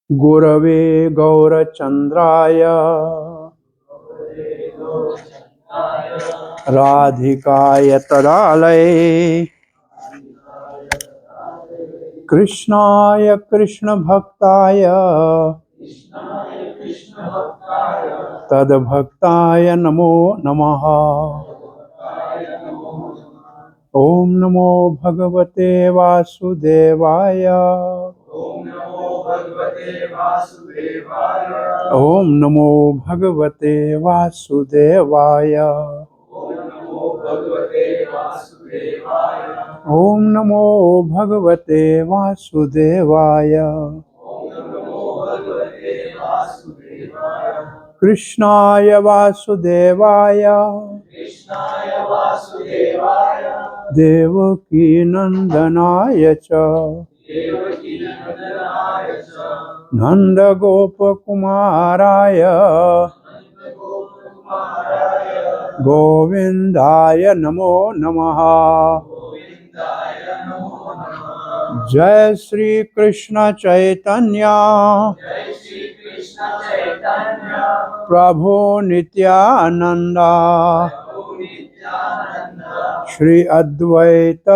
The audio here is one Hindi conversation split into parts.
गुरवे गौरचन्द्राय राधिकाय तदालये कृष्णाय कृष्णभक्ताय तद्भक्ताय नमो नमः। ओम नमो भगवते वासुदेवाय। ओम नमो भगवते वासुदेवाय। ओम नमो भगवते वासुदेवाय। कृष्णाय वासुदेवाय देवकी नंदनाय च नंदगोपकुमाराय गोविंदाय नमो नमः। जय श्री कृष्ण चैतन्य प्रभु नित्यानंद श्री अद्वैत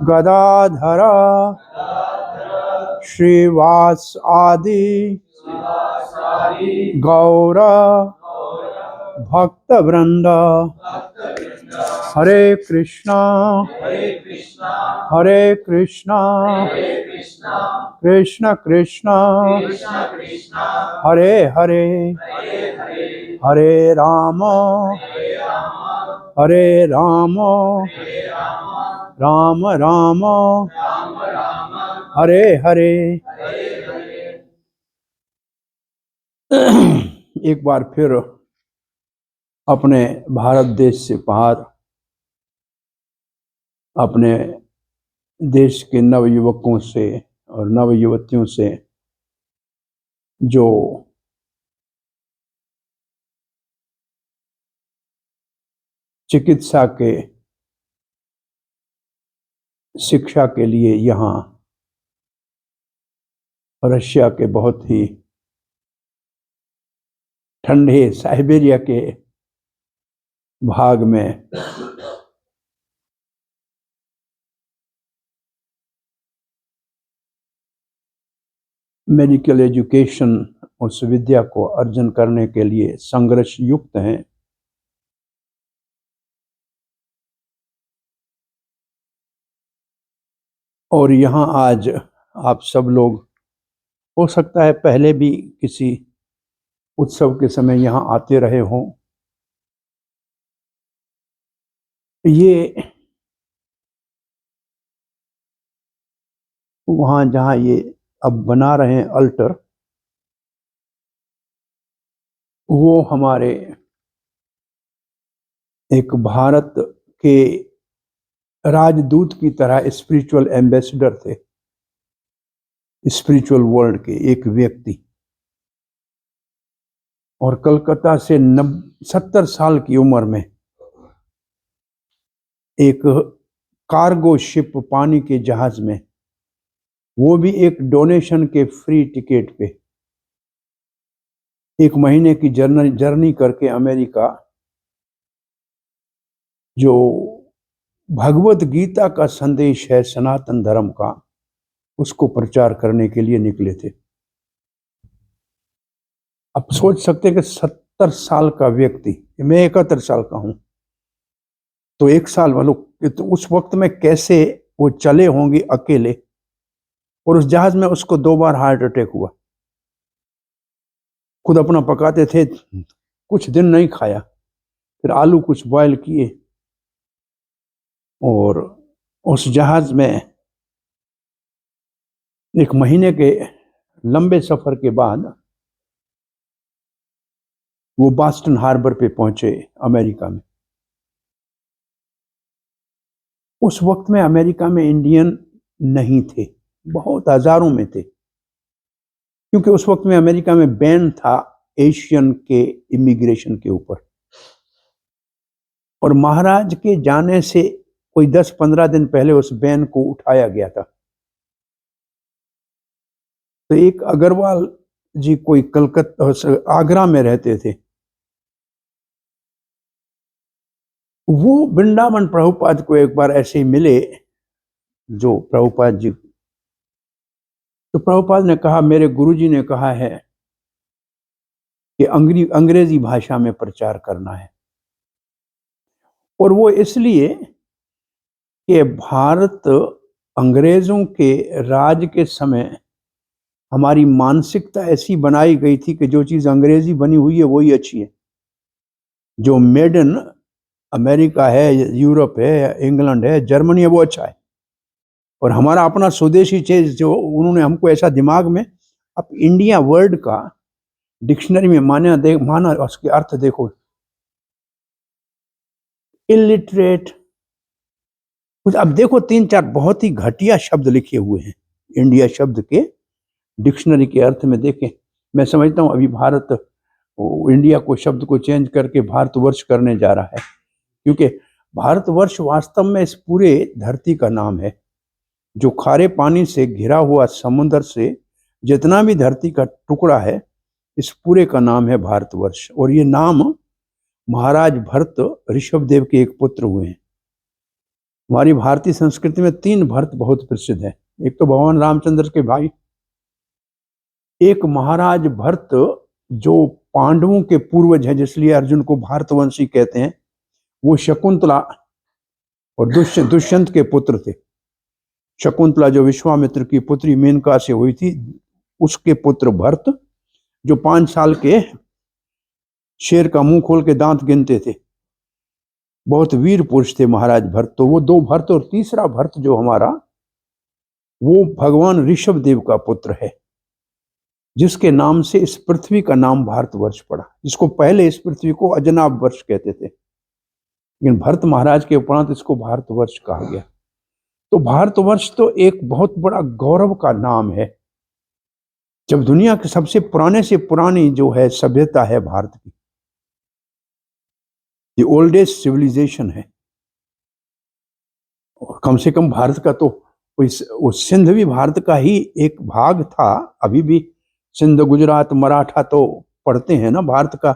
गदाधर श्रीवास आदि गौर भक्त वृंद। हरे कृष्णा कृष्ण कृष्ण हरे हरे हरे राम राम राम हरे हरे। एक बार फिर अपने भारत देश से बाहर अपने देश के नवयुवकों से और नवयुवतियों से जो चिकित्सा के शिक्षा के लिए यहाँ रशिया के बहुत ही ठंडे साइबेरिया के भाग में मेडिकल एजुकेशन उस विद्या को अर्जन करने के लिए संघर्ष युक्त हैं, और यहाँ आज आप सब लोग हो सकता है पहले भी किसी उत्सव के समय यहाँ आते रहे हों। ये वहाँ जहाँ ये अब बना रहे हैं अल्टर, वो हमारे एक भारत के राजदूत की तरह स्पिरिचुअल एम्बेसडर थे, स्पिरिचुअल वर्ल्ड के एक व्यक्ति। और कलकत्ता से 70 साल की उम्र में एक कार्गो शिप पानी के जहाज में, वो भी एक डोनेशन के फ्री टिकट पे 1 महीने की जर्नी करके अमेरिका, जो भगवत गीता का संदेश है सनातन धर्म का, उसको प्रचार करने के लिए निकले थे। आप सोच सकते हैं कि 70 साल का व्यक्ति, मैं 71 साल का हूं, तो 1 साल वालों तो उस वक्त में कैसे वो चले होंगे अकेले। और उस जहाज में उसको 2 बार हार्ट अटैक हुआ। खुद अपना पकाते थे, कुछ दिन नहीं खाया, फिर आलू कुछ बॉयल किए, और उस जहाज में 1 महीने के लंबे सफर के बाद वो बॉस्टन हार्बर पे पहुंचे अमेरिका में। उस वक्त में अमेरिका में इंडियन नहीं थे, बहुत हजारों में थे, क्योंकि उस वक्त में अमेरिका में बैन था एशियन के इमिग्रेशन के ऊपर। और महाराज के जाने से कोई 10-15 दिन पहले उस बैन को उठाया गया था। तो एक अग्रवाल जी कोई कलकत्ता आगरा में रहते थे, वो वृंदावन प्रभुपाद को एक बार ऐसे ही मिले, जो प्रभुपाद जी, तो प्रभुपाद ने कहा मेरे गुरुजी ने कहा है कि अंग्रेजी भाषा में प्रचार करना है, और वो इसलिए कि भारत अंग्रेजों के राज के समय हमारी मानसिकता ऐसी बनाई गई थी कि जो चीज अंग्रेजी बनी हुई है वही अच्छी है, जो मेड इन अमेरिका है, यूरोप है, इंग्लैंड है, जर्मनी है, वो अच्छा है, और हमारा अपना स्वदेशी चीज जो उन्होंने हमको ऐसा दिमाग में। अब इंडिया वर्ड का डिक्शनरी में माना उसके अर्थ देखो, इलिटरेट, कुछ अब देखो 3-4 बहुत ही घटिया शब्द लिखे हुए हैं इंडिया शब्द के डिक्शनरी के अर्थ में देखें। मैं समझता हूँ अभी भारत इंडिया को शब्द को चेंज करके भारतवर्ष करने जा रहा है, क्योंकि भारतवर्ष वास्तव में इस पूरे धरती का नाम है, जो खारे पानी से घिरा हुआ समुद्र से जितना भी धरती का टुकड़ा है, इस पूरे का नाम है भारतवर्ष। और ये नाम महाराज भरत ऋषभदेव के एक पुत्र हुए हैं। हमारी भारतीय संस्कृति में 3 भरत बहुत प्रसिद्ध है, एक तो भगवान रामचंद्र के भाई, एक महाराज भरत जो पांडवों के पूर्वज हैं, जिसलिए अर्जुन को भारतवंशी कहते हैं, वो शकुंतला और दुष्यंत के पुत्र थे। शकुंतला जो विश्वामित्र की पुत्री मेनका से हुई थी, उसके पुत्र भरत, जो 5 साल के शेर का मुंह खोल के दांत गिनते थे, बहुत वीर पुरुष थे महाराज भरत। तो वो 2 भरत, और तीसरा भरत जो हमारा, वो भगवान ऋषभदेव का पुत्र है, जिसके नाम से इस पृथ्वी का नाम भारतवर्ष पड़ा, जिसको पहले इस पृथ्वी को अजनाब वर्ष कहते थे, लेकिन भरत महाराज के उपरांत इसको भारतवर्ष कहा गया। तो भारतवर्ष तो एक बहुत बड़ा गौरव का नाम है। जब दुनिया के सबसे पुराने से पुरानी जो है सभ्यता है भारत की, ये ओल्डेस्ट सिविलाइजेशन है, और कम से कम भारत का तो वो सिंध भी भारत का ही एक भाग था। अभी भी सिंध, गुजरात, मराठा तो पढ़ते हैं ना भारत का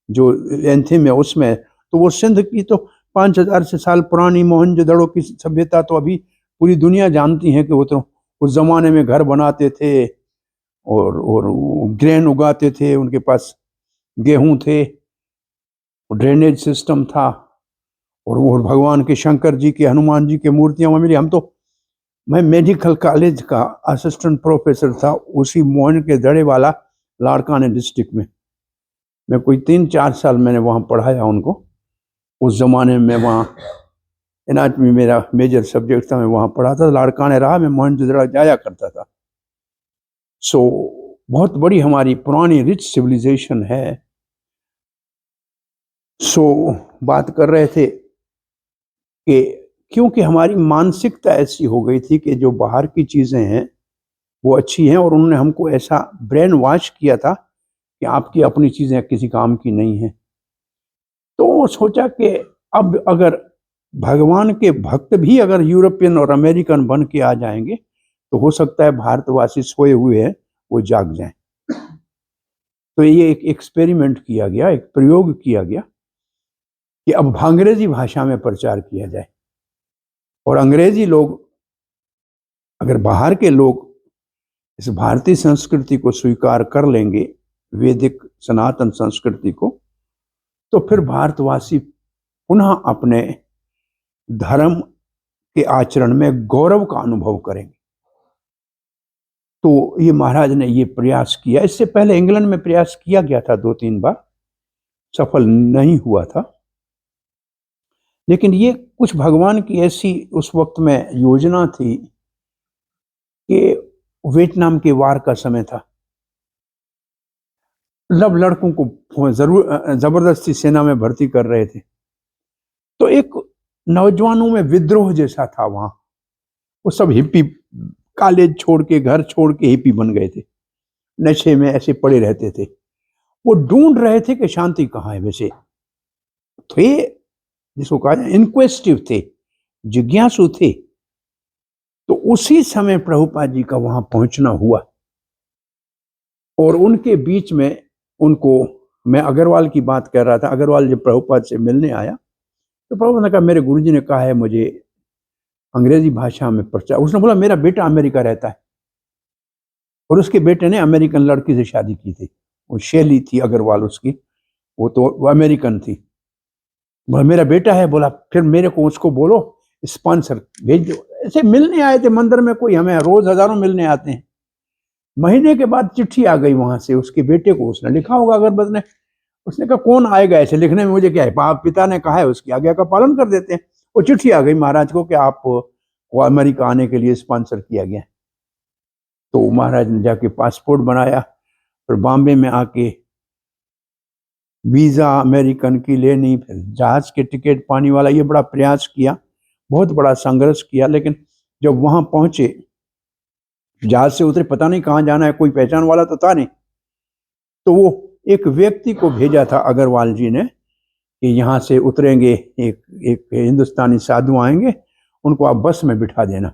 जो एंथेम है उसमें, तो वो सिंध की तो 5000 से साल पुरानी मोहनजोदड़ो की सभ्यता तो अभी पूरी दुनिया जानती है कि वो तो उस जमाने में घर बनाते थे और ग्रेन उगाते थे, उनके पास गेहूं थे, ड्रेनेज सिस्टम था, और भगवान के शंकर जी के, हनुमान जी के मूर्तियां वहां मिली। मैं मेडिकल कॉलेज का असिस्टेंट प्रोफेसर था उसी मोहन के दड़े वाला लाड़काने डिस्ट्रिक्ट में। मैं कोई 3-4 साल मैंने वहाँ पढ़ाया उनको। उस जमाने में वहाँ एनाटमी मेरा मेजर सब्जेक्ट था, मैं वहाँ पढ़ाता था, लाड़काने रहा, मैं मोहनजोदड़ो जाया करता था। सो बहुत बड़ी हमारी पुरानी रिच सिविलाइजेशन है। सो बात कर रहे थे कि क्योंकि हमारी मानसिकता ऐसी हो गई थी कि जो बाहर की चीज़ें हैं वो अच्छी हैं, और उन्होंने हमको ऐसा ब्रेन वॉश किया था कि आपकी अपनी चीज़ें किसी काम की नहीं हैं। तो सोचा कि अब अगर भगवान के भक्त भी अगर यूरोपियन और अमेरिकन बन के आ जाएंगे, तो हो सकता है भारतवासी सोए हुए हैं वो जाग जाएं। तो ये एक एक्सपेरिमेंट किया गया, एक प्रयोग किया गया कि अब अंग्रेजी भाषा में प्रचार किया जाए, और अंग्रेजी लोग, अगर बाहर के लोग इस भारतीय संस्कृति को स्वीकार कर लेंगे, वैदिक सनातन संस्कृति को, तो फिर भारतवासी पुनः अपने धर्म के आचरण में गौरव का अनुभव करेंगे। तो ये महाराज ने ये प्रयास किया। इससे पहले इंग्लैंड में प्रयास किया गया था 2-3 बार, सफल नहीं हुआ था, लेकिन ये कुछ भगवान की ऐसी उस वक्त में योजना थी कि वियतनाम के वार का समय था, लड़कों को जबरदस्ती सेना में भर्ती कर रहे थे, तो एक नौजवानों में विद्रोह जैसा था वहां। वो सब हिप्पी, कॉलेज छोड़ के, घर छोड़ के हिप्पी बन गए थे, नशे में ऐसे पड़े रहते थे। वो ढूंढ रहे थे कि शांति कहाँ है। वैसे थे, जिसको कहा जाए इनक्वेस्टिव थे, जिज्ञासु थे। तो उसी समय प्रभुपाद जी का वहां पहुंचना हुआ। और उनके बीच में उनको, मैं अग्रवाल की बात कर रहा था, अग्रवाल जब प्रभुपाद से मिलने आया तो प्रभुपाद ने कहा मेरे गुरुजी ने कहा है मुझे अंग्रेजी भाषा में प्रचार। उसने बोला मेरा बेटा अमेरिका रहता है, और उसके बेटे ने अमेरिकन लड़की से शादी की थी, वो शैली थी अग्रवाल उसकी, वो अमेरिकन थी। बोला मेरा बेटा है, बोला फिर मेरे को उसको बोलो स्पॉन्सर भेज दो। ऐसे मिलने आए थे मंदिर में, कोई हमें रोज हजारों मिलने आते हैं। महीने के बाद चिट्ठी आ गई वहां से, उसके बेटे को उसने लिखा होगा अगरबत ने। उसने कहा कौन आएगा, ऐसे लिखने में मुझे क्या है, बाप पिता ने कहा है उसकी आज्ञा का पालन कर देते हैं। वो चिट्ठी आ गई महाराज को कि आप वो अमेरिका आने के लिए स्पॉन्सर किया गया। तो महाराज ने जाके पासपोर्ट बनाया, फिर बॉम्बे में आके वीजा अमेरिकन की लेनी, फिर जहाज के टिकट पानी वाला, ये बड़ा प्रयास किया, बहुत बड़ा संघर्ष किया। लेकिन जब वहां पहुंचे, जहाज से उतरे, पता नहीं कहाँ जाना है, कोई पहचान वाला तो था नहीं। तो वो एक व्यक्ति को भेजा था अग्रवाल जी ने कि यहाँ से उतरेंगे, एक हिंदुस्तानी साधु आएंगे, उनको आप बस में बिठा देना।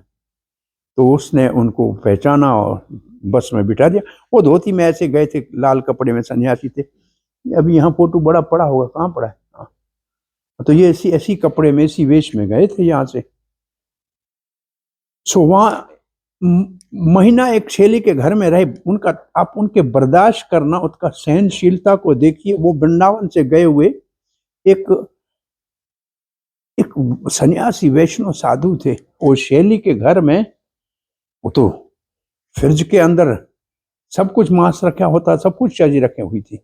तो उसने उनको पहचाना और बस में बिठा दिया। वो धोती में ऐसे गए थे, लाल कपड़े में, सन्यासी थे। अभी यहाँ फोटो बड़ा पड़ा होगा, कहाँ पड़ा है? हाँ। तो ये ऐसी ऐसी कपड़े में, ऐसी वेश में गए थे यहाँ से। सो वहाँ महीना एक शैली के घर में रहे। उनका, आप उनके बर्दाश्त करना, उसका सहनशीलता को देखिए। वो वृंदावन से गए हुए एक एक सन्यासी वैष्णव साधु थे, वो शैली के घर में, वो तो फ्रिज के अंदर सब कुछ मांस रखा होता, सब कुछ चीजें रखी हुई थी,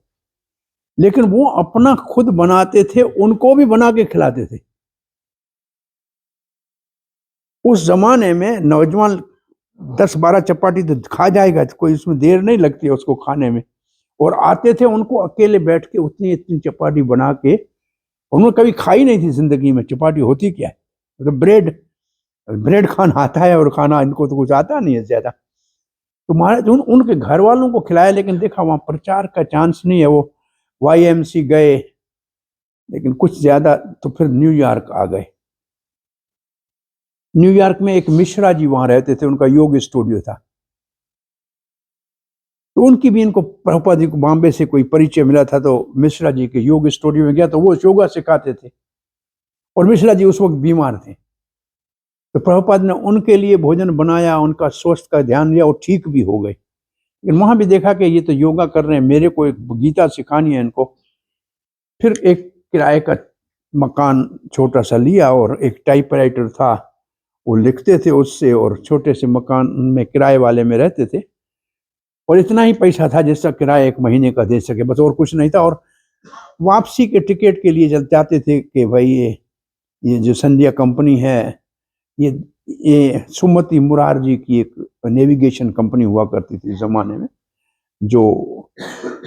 लेकिन वो अपना खुद बनाते थे, उनको भी बना के खिलाते थे। उस जमाने में नौजवान 10-12 चपाटी तो खा जाएगा, कोई उसमें देर नहीं लगती है उसको खाने में। और आते थे, उनको अकेले बैठ के उतनी इतनी चपाटी बना के, उन्होंने कभी खाई नहीं थी जिंदगी में। चपाटी होती क्या है, तो ब्रेड, ब्रेड खाना आता है, और खाना इनको तो कुछ आता नहीं है ज्यादा। तो महाराज उनके घर वालों को खिलाया, लेकिन देखा वहां प्रचार का चांस नहीं है। वो YMC गए, लेकिन कुछ ज्यादा, तो फिर न्यूयॉर्क आ गए। न्यूयॉर्क में एक मिश्रा जी वहां रहते थे, उनका योग स्टूडियो था। तो उनकी भी, इनको प्रभुपाद जी को बॉम्बे से कोई परिचय मिला था, तो मिश्रा जी के योग स्टूडियो में गया, तो वो योगा सिखाते थे, और मिश्रा जी उस वक्त बीमार थे। तो प्रभुपाद ने उनके लिए भोजन बनाया, उनका स्वास्थ्य का ध्यान लिया, और ठीक भी हो गए। लेकिन वहां भी देखा कि ये तो योगा कर रहे हैं, मेरे को एक गीता सिखानी है इनको। फिर एक किराए का मकान छोटा सा लिया, और एक टाइपराइटर था, वो लिखते थे उससे, और छोटे से मकान में किराए वाले में रहते थे। और इतना ही पैसा था जिसका किराया एक महीने का दे सके, बस, और कुछ नहीं था। और वापसी के टिकट के लिए जब जाते थे कि भाई ये जो संध्या कंपनी है, ये ये सुमति मुरारजी की एक नेविगेशन कंपनी हुआ करती थी इस जमाने में, जो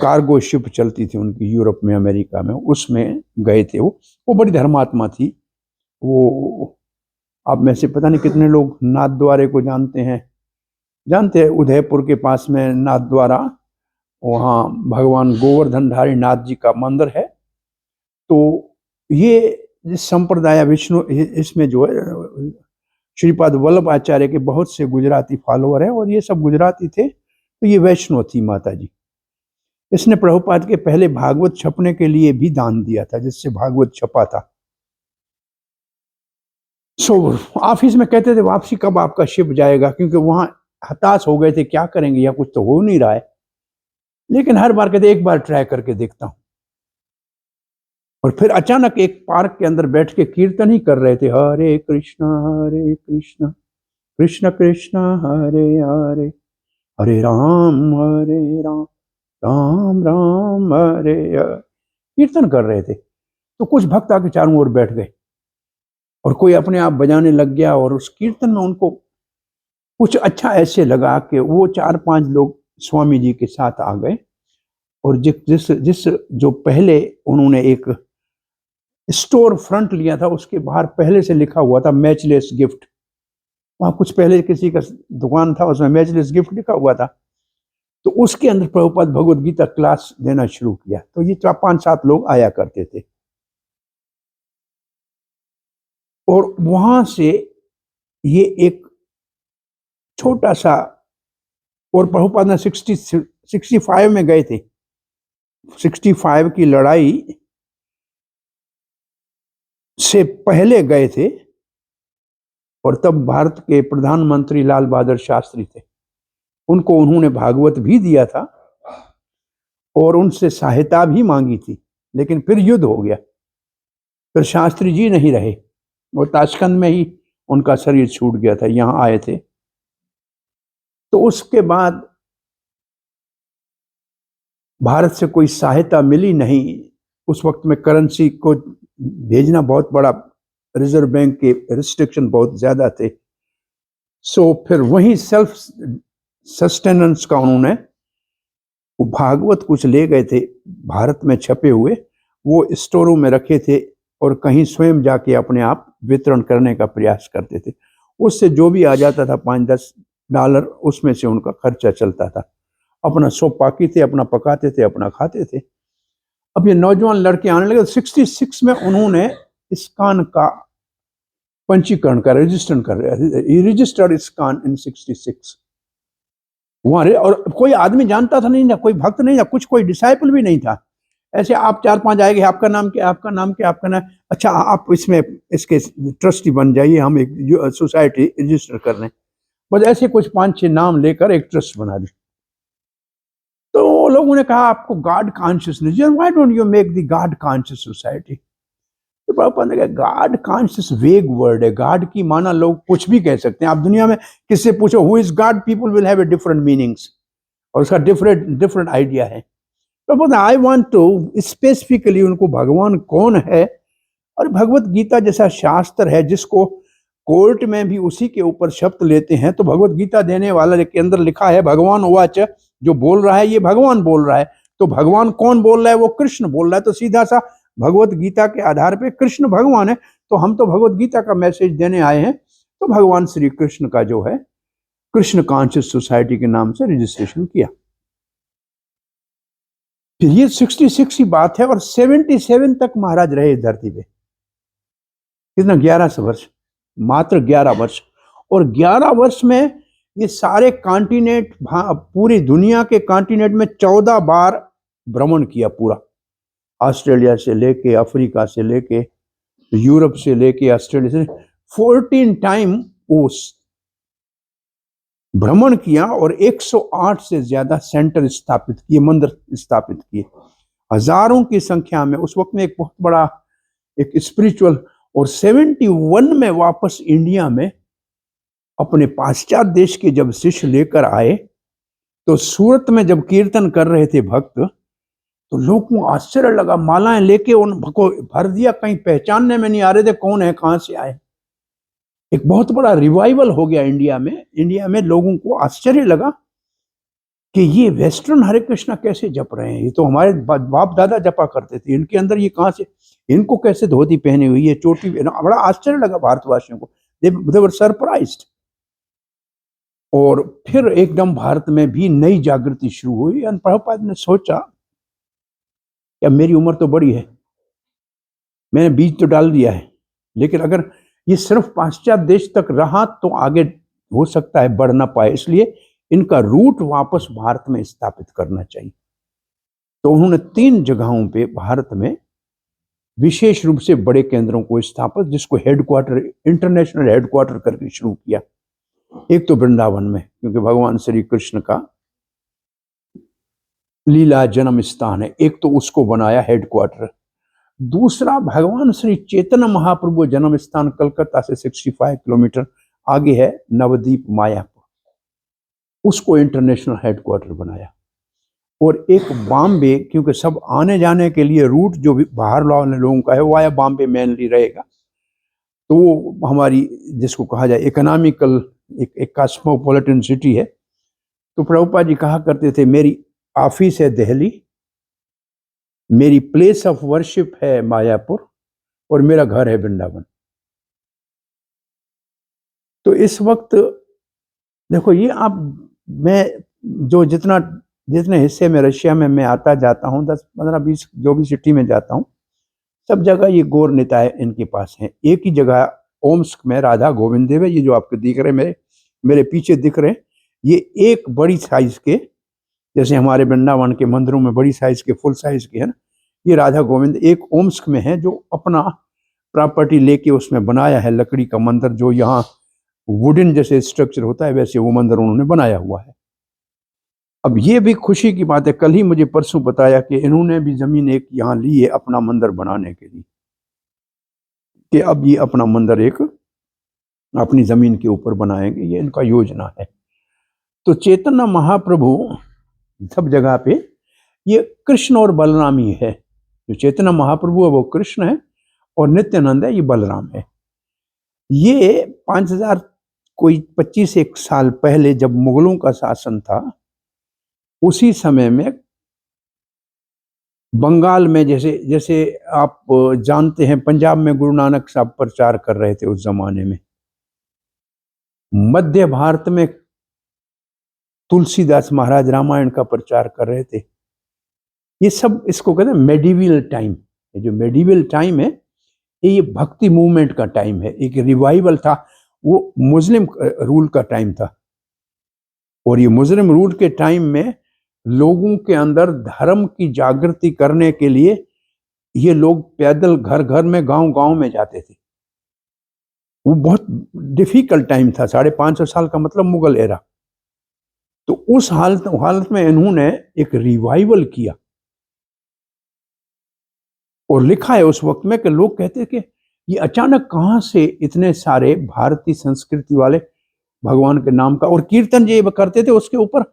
कार्गो शिप चलती थी उनकी यूरोप में, अमेरिका में, उसमें गए थे। वो बड़ी धर्मात्मा थी। वो, आप में से पता नहीं कितने लोग नाथद्वारे को जानते हैं। जानते हैं, उदयपुर के पास में नाथद्वारा, वहाँ भगवान गोवर्धनधारी नाथ जी का मंदिर है। तो ये संप्रदाय विष्णु, इसमें जो है श्रीपाद वल्लभ आचार्य के बहुत से गुजराती फॉलोअर हैं, और ये सब गुजराती थे। तो ये वैष्णव थी माता जी। इसने प्रभुपाद के पहले भागवत छपने के लिए भी दान दिया था, जिससे भागवत छपा था। सो ऑफिस में कहते थे वापसी कब आपका शिप जाएगा, क्योंकि वहां हताश हो गए थे, क्या करेंगे, या कुछ तो हो नहीं रहा है। लेकिन हर बार कहते एक बार ट्राई करके देखता हूं। और फिर अचानक एक पार्क के अंदर बैठ के कीर्तन ही कर रहे थे, हरे कृष्ण कृष्ण कृष्ण हरे हरे, हरे राम राम राम हरे हरे, कीर्तन कर रहे थे। तो कुछ भक्त आके चारों ओर बैठ गए, और कोई अपने आप बजाने लग गया। और उस कीर्तन में उनको कुछ अच्छा ऐसे लगा कि वो 4-5 लोग स्वामी जी के साथ आ गए। और जिस जिस जो पहले उन्होंने एक स्टोर फ्रंट लिया था, उसके बाहर पहले से लिखा हुआ था मैचलेस गिफ्ट। वहां कुछ पहले किसी का दुकान था, उसमें मैचलेस गिफ्ट लिखा हुआ था। तो उसके अंदर प्रभुपाद भगवत गीता क्लास देना शुरू किया। तो ये 5-7 लोग आया करते थे, और वहां से ये एक छोटा सा और प्रभुपाद ने 65 में गए थे। 65 की लड़ाई से पहले गए थे, और तब भारत के प्रधानमंत्री लाल बहादुर शास्त्री थे। उनको उन्होंने भागवत भी दिया था और उनसे सहायता भी मांगी थी, लेकिन फिर युद्ध हो गया। फिर शास्त्री जी नहीं रहे, वो ताशकंद में ही उनका शरीर छूट गया था, यहाँ आए थे। तो उसके बाद भारत से कोई सहायता मिली नहीं। उस वक्त में करेंसी को भेजना बहुत बड़ा, रिजर्व बैंक के रिस्ट्रिक्शन बहुत ज्यादा थे। सो फिर वही सेल्फ सस्टेनेंस का उन्होंने, वो भागवत कुछ ले गए थे भारत में छपे हुए, वो स्टोरों में रखे थे और कहीं स्वयं जाके अपने आप वितरण करने का प्रयास करते थे। उससे जो भी आ जाता था $5-10, उसमें से उनका खर्चा चलता था। अपना सो पाकी थे, अपना पकाते थे, अपना खाते थे। अब ये नौजवान लड़के आने लगे। 66 में उन्होंने इस्कॉन का पंजीकरण का रजिस्ट्रेशन कर रजिस्टर्ड इस्कॉन इन 66 वहां। और कोई आदमी जानता था नहीं था, कोई भक्त नहीं था, कुछ कोई डिसाइपल भी नहीं था। ऐसे आप 4-5 आएंगे, आपका नाम क्या, आपका नाम क्या, आपका नाम, अच्छा आप इसमें इसके ट्रस्टी बन जाइए, हम एक सोसाइटी रजिस्टर कर रहे हैं। बस ऐसे कुछ 5-6 नाम लेकर एक ट्रस्ट बना दी। तो लोगों ने कहा आपको God consciousness, why don't you make the God conscious society. तो प्रभुपाद ने कहा गॉड कॉन्शियस वेग वर्ड है, गॉड की माना लोग कुछ भी कह सकते हैं। आप दुनिया में किससे पूछो who is God, people will have a different meanings, और उसका डिफरेंट आइडिया है। Prabhupada I want to specifically उनको भगवान कौन है, और भगवत गीता जैसा शास्त्र है जिसको कोर्ट में भी उसी के ऊपर शब्द लेते हैं, तो भगवत गीता देने वाला के अंदर लिखा है भगवान उवाच, जो बोल रहा है ये भगवान बोल रहा है। तो भगवान कौन बोल रहा है, वो कृष्ण बोल रहा है। तो सीधा सा भगवत गीता के आधार पे कृष्ण भगवान है, तो हम तो भगवत गीता का मैसेज देने आए हैं। तो भगवान श्री कृष्ण का जो है कृष्ण कॉन्शियस सोसाइटी के नाम से रजिस्ट्रेशन किया। फिर ये 66 की बात है, और 77 तक महाराज रहे इस धरती पे। कितना, 11 वर्ष, मात्र 11 वर्ष। और 11 वर्ष में ये सारे कॉन्टिनेंट, पूरी दुनिया के कॉन्टिनेंट में 14 बार भ्रमण किया पूरा। ऑस्ट्रेलिया से लेके, अफ्रीका से लेके, यूरोप से लेके, ऑस्ट्रेलिया से 14 टाइम वो भ्रमण किया, और 108 से ज्यादा सेंटर स्थापित किए, मंदिर स्थापित किए, हजारों की संख्या में। उस वक्त में एक बहुत बड़ा एक स्पिरिचुअल, और 71 में वापस इंडिया में अपने पाश्चात्य देश के जब शिष्य लेकर आए, तो सूरत में जब कीर्तन कर रहे थे भक्त, तो लोगों को आश्चर्य लगा। मालाएं लेके उनको भर दिया, कहीं पहचानने में नहीं आ रहे थे कौन है, कहां से आए। एक बहुत बड़ा रिवाइवल हो गया इंडिया में। इंडिया में लोगों को आश्चर्य लगा कि ये वेस्टर्न हरे कृष्णा कैसे जप रहे हैं, ये तो हमारे बाप दादा जपा करते थे, इनके अंदर ये कहां से, इनको कैसे धोती पहनी हुई है, चोटी, बड़ा आश्चर्य लगा भारतवासियों को। दे वर सरप्राइज्ड। और फिर एकदम भारत में भी नई जागृति शुरू हुई। प्रभुपाद ने सोचा कि मेरी उम्र तो बड़ी है, मैंने बीज तो डाल दिया है, लेकिन अगर ये सिर्फ पाश्चात्य देश तक रहा तो आगे हो सकता है बढ़ ना पाए, इसलिए इनका रूट वापस भारत में स्थापित करना चाहिए। तो उन्होंने 3 जगहों पे भारत में विशेष रूप से बड़े केंद्रों को स्थापित, जिसको हेडक्वार्टर, इंटरनेशनल हेडक्वार्टर करके शुरू किया। एक तो वृंदावन में, क्योंकि भगवान श्री कृष्ण का लीला जन्म स्थान है, एक तो उसको बनाया हेडक्वार्टर। दूसरा भगवान श्री चैतन्य महाप्रभु जन्म स्थान कलकत्ता से 65 किलोमीटर आगे है, नवदीप मायापुर, उसको इंटरनेशनल हेडक्वार्टर बनाया। और एक बॉम्बे, क्योंकि सब आने जाने के लिए रूट जो भी बाहर वाले लोगों का है वो आया बॉम्बे मेनली रहेगा, तो वो हमारी जिसको कहा जाए इकोनॉमिकल एक कॉस्मोपॉलिटन सिटी है। तो प्रभुपाद जी कहा करते थे मेरी ऑफिस है दिल्ली, मेरी प्लेस ऑफ वर्शिप है मायापुर, और मेरा घर है वृंदावन। तो इस वक्त देखो ये आप, मैं जो जितने हिस्से में रशिया में मैं आता जाता हूँ, 10, 15, 20 जो भी सिटी में जाता हूँ, सब जगह ये गौर निताय इनके पास हैं। एक ही जगह ओम्स्क में राधा गोविंद देव है, ये जो आपके दिख रहे हैं, मेरे पीछे दिख रहे हैं, ये एक बड़ी साइज के, जैसे हमारे वृंदावन के मंदिरों में बड़ी साइज के, फुल साइज के है ना, ये राधा गोविंद एक ओम्स्क में है, जो अपना प्रॉपर्टी लेके उसमें बनाया है लकड़ी का मंदिर, जो यहाँ वुडन जैसे स्ट्रक्चर होता है वैसे वो मंदिर उन्होंने बनाया हुआ है। अब ये भी खुशी की बात है, कल ही मुझे परसों बताया कि इन्होंने भी जमीन एक यहाँ ली है अपना मंदिर बनाने के लिए, कि अब ये अपना मंदिर एक अपनी जमीन के ऊपर बनाएंगे, ये इनका योजना है। तो चैतन्य महाप्रभु सब जगह पे ये कृष्ण और बलराम ही है। जो चैतन्य महाप्रभु है वो कृष्ण है और नित्यानंद है ये बलराम है। ये 5000 कोई 25 एक साल पहले जब मुगलों का शासन था, उसी समय में बंगाल में, जैसे जैसे आप जानते हैं पंजाब में गुरु नानक साहब प्रचार कर रहे थे उस जमाने में, मध्य भारत में तुलसीदास महाराज रामायण का प्रचार कर रहे थे। ये सब इसको कहते हैं मेडिवल टाइम। ये जो मेडिवल टाइम है ये भक्ति मूवमेंट का टाइम है, एक रिवाइवल था, वो मुस्लिम रूल का टाइम था। और ये मुस्लिम रूल के टाइम में लोगों के अंदर धर्म की जागृति करने के लिए ये लोग पैदल घर घर में, गांव गांव में जाते थे। वो बहुत डिफिकल्ट टाइम था, 550 साल का मतलब मुगल एरा। तो उस हालत में इन्होंने एक रिवाइवल किया और लिखा है उस वक्त में कि लोग कहते कि ये अचानक कहां से इतने सारे भारतीय संस्कृति वाले भगवान के नाम का और कीर्तन ये करते थे उसके ऊपर।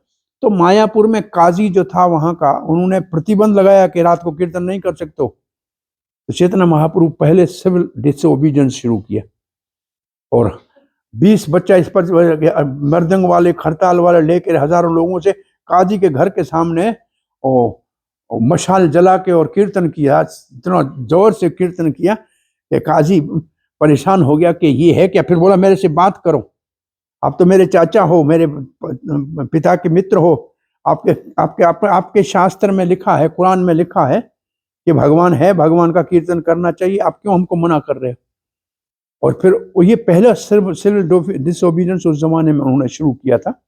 तो मायापुर में काजी जो था वहां का, उन्होंने प्रतिबंध लगाया कि रात को कीर्तन नहीं कर सकते हो। तो चैतन्य महाप्रभु पहले सिविल डिसओबीडियंस शुरू किया और 20 बच्चा इस पर मृदंग वाले, खड़ताल वाले लेकर हजारों लोगों से काजी के घर के सामने मशाल जला के और कीर्तन किया। इतना जोर से कीर्तन किया कि काजी परेशान हो गया कि ये है क्या। फिर बोला मेरे से बात करो, आप तो मेरे चाचा हो, मेरे पिता के मित्र हो, आपके शास्त्र में लिखा है, कुरान में लिखा है कि भगवान है, भगवान का कीर्तन करना चाहिए, आप क्यों हमको मना कर रहे हो। और फिर ये पहला सिविल डिसओबीडियंस उस जमाने में उन्होंने शुरू किया था।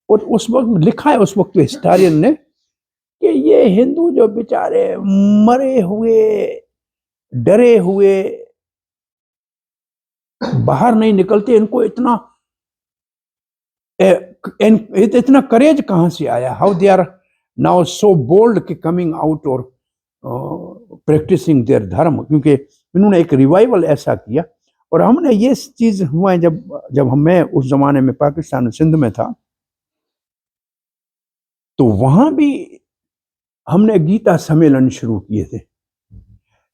और उस वक्त लिखा है उस वक्त हिस्टोरियन ने कि ये हिंदू जो बेचारे मरे हुए, डरे हुए, बाहर नहीं निकलते, इनको इतना करेज कहां से आया, how they are now so bold कि कमिंग आउट और प्रैक्टिसिंग देयर धर्म। क्योंकि इन्होंने एक रिवाइवल ऐसा किया। और हमने ये चीज हुआ है जब मैं उस जमाने में पाकिस्तान सिंध में था, तो वहां भी हमने गीता सम्मेलन शुरू किए थे।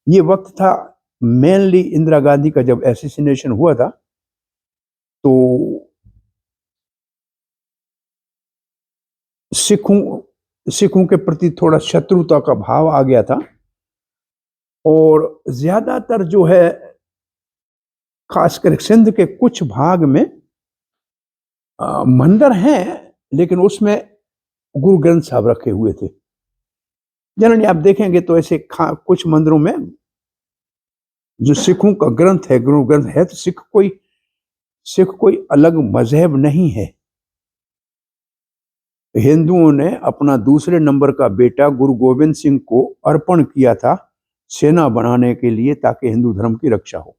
ये वक्त था मेनली इंदिरा गांधी का जब एसेसिनेशन हुआ था, तो सिखों के प्रति थोड़ा शत्रुता का भाव आ गया था। और ज्यादातर जो है, खासकर सिंध के कुछ भाग में मंदिर हैं, लेकिन उसमें गुरु ग्रंथ साहब रखे हुए थे। जनरली आप देखेंगे तो ऐसे कुछ मंदिरों में जो सिखों का ग्रंथ है, गुरु ग्रंथ है, तो सिख कोई अलग मजहब नहीं है। हिंदुओं ने अपना दूसरे नंबर का बेटा गुरु गोविंद सिंह को अर्पण किया था सेना बनाने के लिए, ताकि हिंदू धर्म की रक्षा हो।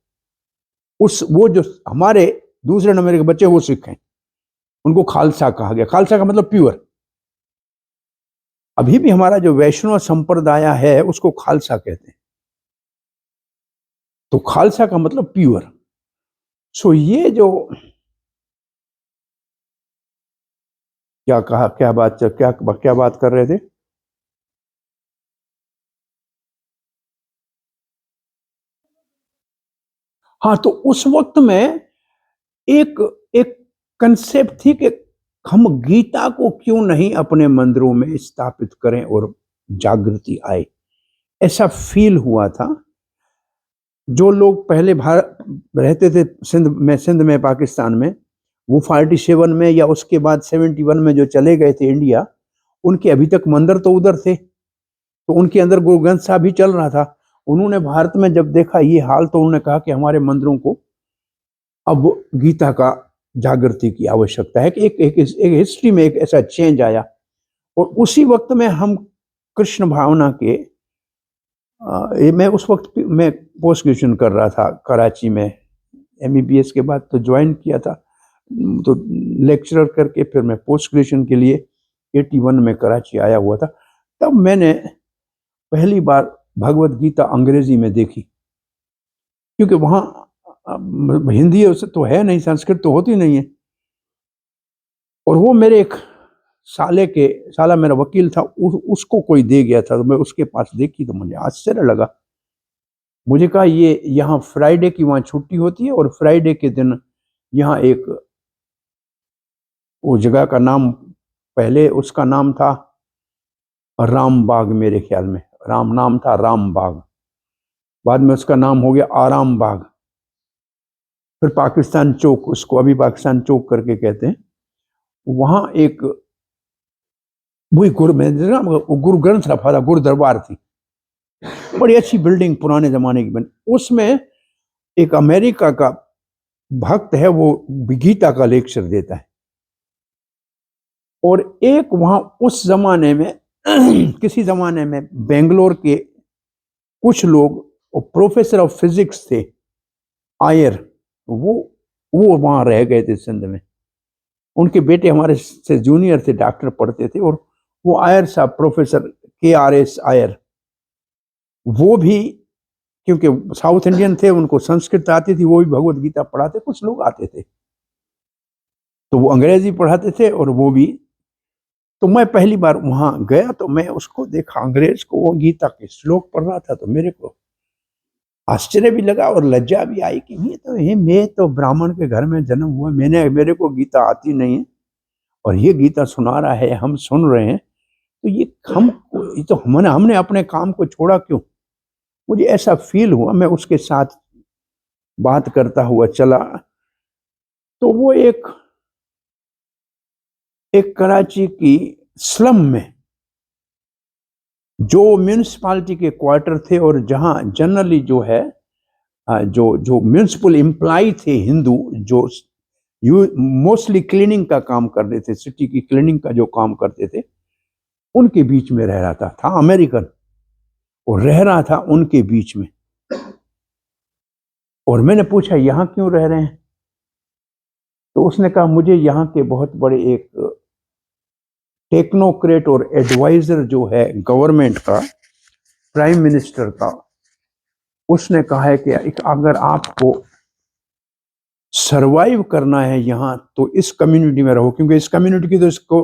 वो जो हमारे दूसरे नंबर के बच्चे वो सिख हैं, उनको खालसा कहा गया। खालसा का मतलब प्योर। अभी भी हमारा जो वैष्णव संप्रदाय है उसको खालसा कहते हैं। तो खालसा का मतलब प्योर। सो ये जो क्या बात कर रहे थे। हाँ, तो उस वक्त में एक कंसेप्ट थी कि हम गीता को क्यों नहीं अपने मंदिरों में स्थापित करें और जागृति आए। ऐसा फील हुआ था। जो लोग पहले भारत रहते थे सिंध में पाकिस्तान में, वो 47 में या उसके बाद 71 में जो चले गए थे इंडिया, उनके अभी तक मंदिर तो उधर थे, तो उनके अंदर गुरु ग्रंथ साहब भी चल रहा था। उन्होंने भारत में जब देखा ये हाल, तो उन्होंने कहा कि हमारे मंदिरों को अब गीता का जागृति की आवश्यकता है कि एक हिस्ट्री में एक ऐसा चेंज आया। और उसी वक्त में हम कृष्ण भावना के मैं उस वक्त मैं पोस्ट ग्रेजुएशन कर रहा था कराची में। एमबीबीएस के बाद तो ज्वाइन किया था, तो लेक्चरर करके फिर मैं पोस्ट ग्रेजुएशन के लिए 81 में कराची आया हुआ था। तब मैंने पहली बार भगवत गीता अंग्रेजी में देखी, क्योंकि वहाँ हिंदी तो है नहीं, संस्कृत तो होती नहीं है। और वो मेरे एक साला मेरा वकील था, उसको कोई दे गया था, तो मैं उसके पास देखी तो मुझे आश्चर्य लगा। मुझे कहा ये यहाँ फ्राइडे की वहाँ छुट्टी होती है और फ्राइडे के दिन यहाँ एक वो जगह का नाम, पहले उसका नाम था राम बाग, मेरे ख्याल में नाम था राम बाग, बाद में उसका नाम हो गया आराम बाग, फिर पाकिस्तान चौक, उसको अभी पाकिस्तान चौक करके कहते हैं। वहाँ एक वही गुरु ग्रंथ रखा था, गुरु दरबार थी, बड़ी अच्छी बिल्डिंग पुराने जमाने की बनी। उसमें एक अमेरिका का भक्त है, वो गीता का लेक्चर देता है। और एक वहां उस जमाने में किसी जमाने में बेंगलोर के कुछ लोग, प्रोफेसर ऑफ फिजिक्स थे आयर, वो वहां रह गए थे सिंध में। उनके बेटे हमारे से जूनियर थे, डॉक्टर पढ़ते थे। और वो आयर साहब, प्रोफेसर KRS आयर, वो भी क्योंकि साउथ इंडियन थे, उनको संस्कृत आती थी, वो भी भगवत गीता पढ़ाते। कुछ लोग आते थे तो वो अंग्रेजी पढ़ाते थे और वो भी। तो मैं पहली बार वहां गया तो मैं उसको देखा, अंग्रेज को, वो गीता के श्लोक पढ़ रहा था। तो मेरे को आश्चर्य भी लगा और लज्जा भी आई कि मैं तो ब्राह्मण के घर में जन्म हुआ, मेरे को गीता आती नहीं है और ये गीता सुना रहा है, हम सुन रहे हैं। तो ये तो हमने अपने काम को छोड़ा क्यों? मुझे ऐसा फील हुआ। मैं उसके साथ बात करता हुआ चला तो वो एक कराची की स्लम में, जो म्यूनिसिपालिटी के क्वार्टर थे और जहां जनरली जो है जो म्यूनिसिपल एम्प्लॉय थे हिंदू, जो मोस्टली क्लीनिंग का काम करते थे, सिटी की क्लीनिंग का जो काम करते थे, उनके बीच में रह रहा था अमेरिकन, और रह रहा था उनके बीच में। और मैंने पूछा यहाँ क्यों रह रहे हैं? तो उसने कहा मुझे यहाँ के बहुत बड़े एक टेक्नोक्रेट और एडवाइजर जो है गवर्नमेंट का, प्राइम मिनिस्टर का, उसने कहा है कि अगर आपको सरवाइव करना है यहाँ तो इस कम्युनिटी में रहो, क्योंकि इस कम्युनिटी की तो इसको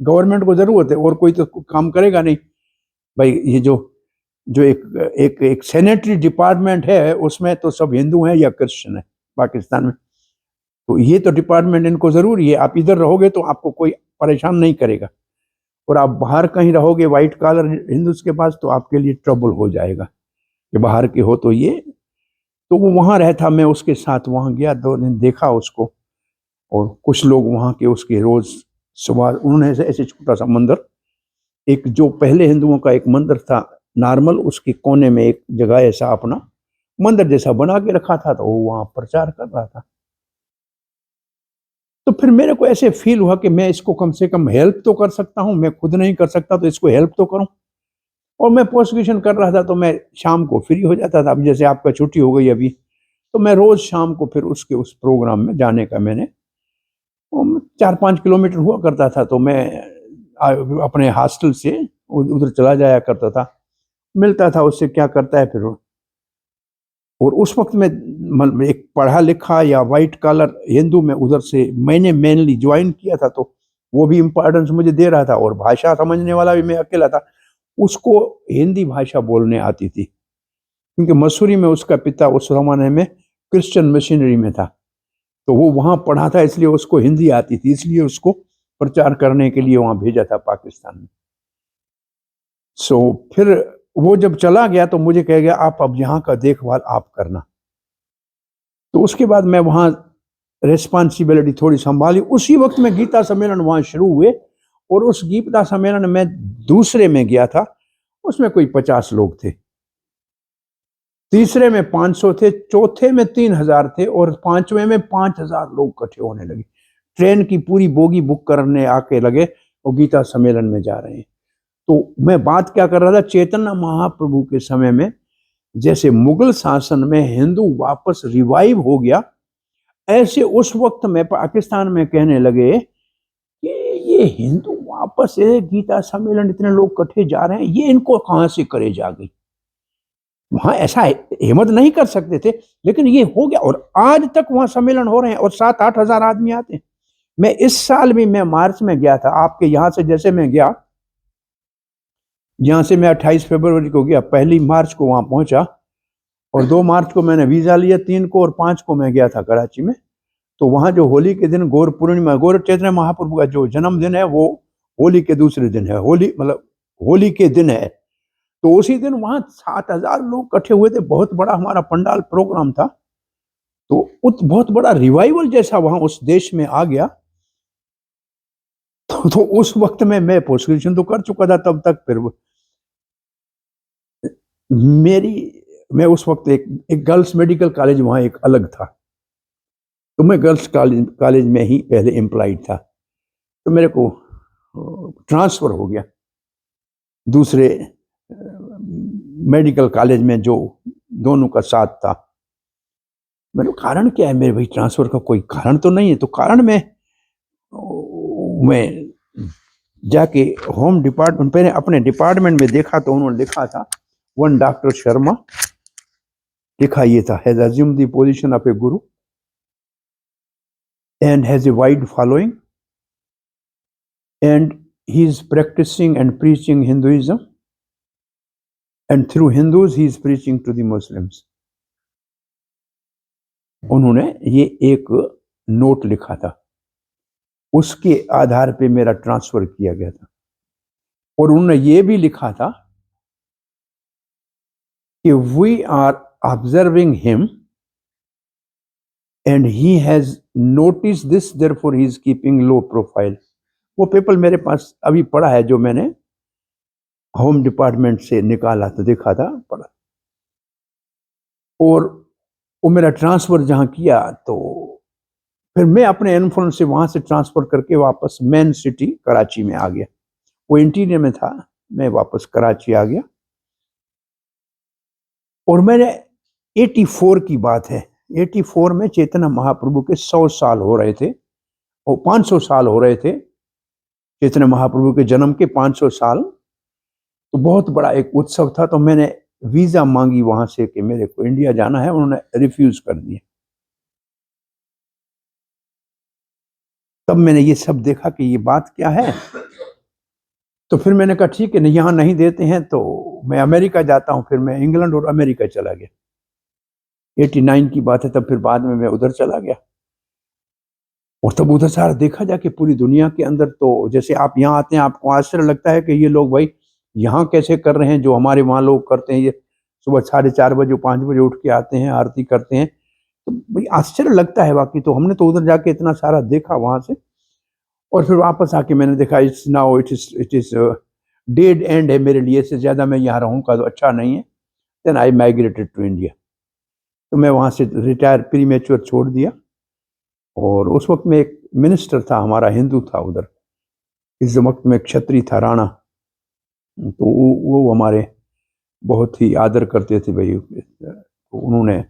गवर्नमेंट को जरूरत है, और कोई तो काम करेगा नहीं भाई। ये जो एक सैनिटरी डिपार्टमेंट है, उसमें तो सब हिंदू हैं या क्रिश्चियन है पाकिस्तान में, तो ये तो डिपार्टमेंट इनको जरूरी है। आप इधर रहोगे तो आपको कोई परेशान नहीं करेगा, और आप बाहर कहीं रहोगे वाइट कॉलर हिंदूज के पास तो आपके लिए ट्रबल हो जाएगा कि बाहर के हो। तो ये तो वो वहाँ रहता, मैं उसके साथ वहाँ गया, 2 दिन देखा उसको। और कुछ लोग वहाँ के उसके रोज सुबह उन्होंने ऐसे छोटा सा मंदिर, एक जो पहले हिंदुओं का एक मंदिर था नॉर्मल, उसके कोने में एक जगह ऐसा अपना मंदिर जैसा बना के रखा था, तो वो वहाँ प्रचार कर रहा था। तो फिर मेरे को ऐसे फील हुआ कि मैं इसको कम से कम हेल्प तो कर सकता हूँ, मैं खुद नहीं कर सकता तो इसको हेल्प तो करूँ। और मैं पोस्ट ग्रेजुएशन कर रहा था तो मैं शाम को फ्री हो जाता था। अब जैसे आपका छुट्टी हो गई अभी, तो मैं रोज शाम को फिर उस प्रोग्राम में जाने का मैंने 4-5 किलोमीटर हुआ करता था, तो मैं अपने हॉस्टल से उधर चला जाया करता था, मिलता था उससे, क्या करता है फिर। और उस वक्त में एक पढ़ा लिखा या वाइट कॉलर हिंदू में उधर से मैंने मेनली ज्वाइन किया था, तो वो भी इम्पोर्टेंस मुझे दे रहा था। और भाषा समझने वाला भी मैं अकेला था, उसको हिंदी भाषा बोलने आती थी, क्योंकि मसूरी में उसका पिता उस जमाने में क्रिश्चियन मिशनरी में था, तो वो वहाँ पढ़ा था, इसलिए उसको हिंदी आती थी, इसलिए उसको प्रचार करने के लिए वहाँ भेजा था पाकिस्तान में। सो फिर वो जब चला गया तो मुझे कह गया आप अब यहाँ का देखभाल आप करना। तो उसके बाद मैं वहाँ रिस्पॉन्सिबिलिटी थोड़ी संभाली। उसी वक्त में गीता सम्मेलन वहाँ शुरू हुए, और उस गीता सम्मेलन में दूसरे में गया था, उसमें कोई 50 लोग थे। तीसरे में 500 थे, चौथे में 3000 थे और पांचवें में 5000 लोग इकट्ठे होने लगे। ट्रेन की पूरी बोगी बुक करने आके लगे और गीता सम्मेलन में जा रहे हैं। तो मैं बात क्या कर रहा था, चैतन्य महाप्रभु के समय में जैसे मुगल शासन में हिंदू वापस रिवाइव हो गया, ऐसे उस वक्त में पाकिस्तान में कहने लगे कि ये हिंदू वापस है, गीता सम्मेलन इतने लोग इकट्ठे जा रहे हैं, ये इनको कहां से करे जा गई। वहां ऐसा हिम्मत नहीं कर सकते थे, लेकिन ये हो गया और आज तक वहां सम्मेलन हो रहे हैं और 7-8 हजार आदमी आते हैं। मैं इस साल भी मैं मार्च में गया था, आपके यहां से जैसे मैं गया, यहां से मैं 28 फरवरी को गया, 1 मार्च को वहां पहुंचा और 2 मार्च को मैंने वीजा लिया, 3 को और 5 को मैं गया था कराची में। तो वहां जो होली के दिन गौर पूर्णिमा, गौर चैतन्य महाप्रभु का जो जन्मदिन है वो होली के दूसरे दिन है, होली मतलब होली के दिन है। तो उसी दिन वहां 7000 लोग इकट्ठे हुए थे, बहुत बड़ा हमारा पंडाल प्रोग्राम था। तो बहुत बड़ा रिवाइवल जैसा वहां उस देश में आ गया। तो उस वक्त में मैं पोस्ट ग्रेजुएशन तो कर चुका था तब तक। फिर मैं उस वक्त एक गर्ल्स मेडिकल कॉलेज वहां एक अलग था, तो मैं गर्ल्स कॉलेज में ही पहले एम्प्लॉयड था। तो मेरे को ट्रांसफर हो गया दूसरे मेडिकल कॉलेज में जो दोनों का साथ था। मेरे कारण क्या है, मेरे भाई ट्रांसफर का कोई कारण तो नहीं है। तो कारण मैं जाके होम डिपार्टमेंट, पहले अपने डिपार्टमेंट में देखा तो उन्होंने लिखा था वन डॉक्टर शर्मा, लिखा ये था, has assumed the position of a guru and has a wide following and he is practicing and preaching Hinduism and through Hindus he is preaching to the Muslims। उन्होंने ये एक नोट लिखा था, उसके आधार पे मेरा ट्रांसफर किया गया था। और उन्होंने ये भी लिखा था कि we are observing him and he has noticed this, therefore he is keeping low profile। वो पेपर मेरे पास अभी पड़ा है, जो मैंने होम डिपार्टमेंट से निकाला तो देखा था, पड़ा। और वो मेरा ट्रांसफर जहाँ किया तो फिर मैं अपने इन्फ्लुएंस से वहां से ट्रांसफर करके वापस मेन सिटी कराची में आ गया। वो इंटीरियर में था, मैं वापस कराची आ गया। और मैंने 84 की बात है, 84 में चैतन्य महाप्रभु के 100 साल हो रहे थे और 500 साल हो रहे थे, चैतन्य महाप्रभु के जन्म के 500 साल। तो बहुत बड़ा एक उत्सव था। तो मैंने वीजा मांगी वहां से कि मेरे को इंडिया जाना है, उन्होंने रिफ्यूज कर दिया। तब मैंने ये सब देखा कि ये बात क्या है। तो फिर मैंने कहा ठीक है, यहाँ नहीं देते हैं तो मैं अमेरिका जाता हूँ। फिर मैं इंग्लैंड और अमेरिका चला गया, 89 की बात है। तब फिर बाद में मैं उधर चला गया और तब उधर सारा देखा जाके पूरी दुनिया के अंदर। तो जैसे आप यहाँ आते हैं, आपको आश्चर्य लगता है कि ये लोग भाई यहाँ कैसे कर रहे हैं जो हमारे वहाँ लोग करते हैं। ये सुबह 4:30 बजे 5 बजे उठ के आते हैं, आरती करते हैं, तो भाई आश्चर्य लगता है बाकी। तो हमने तो उधर जाके इतना सारा देखा वहां से, और फिर वापस आके मैंने देखा it's now it is dead and है मेरे लिए, से ज़्यादा मैं यहाँ रहूँगा तो अच्छा नहीं है। Then I migrated to India. तो मैं वहाँ से रिटायर प्रीमेच्योर छोड़ दिया। और उस वक्त में एक मिनिस्टर था हमारा, हिंदू था उधर, इस वक्त में क्षत्रिय था, राणा। तो वो हमारे बहुत ही आदर करते थे भाई। तो उन्होंने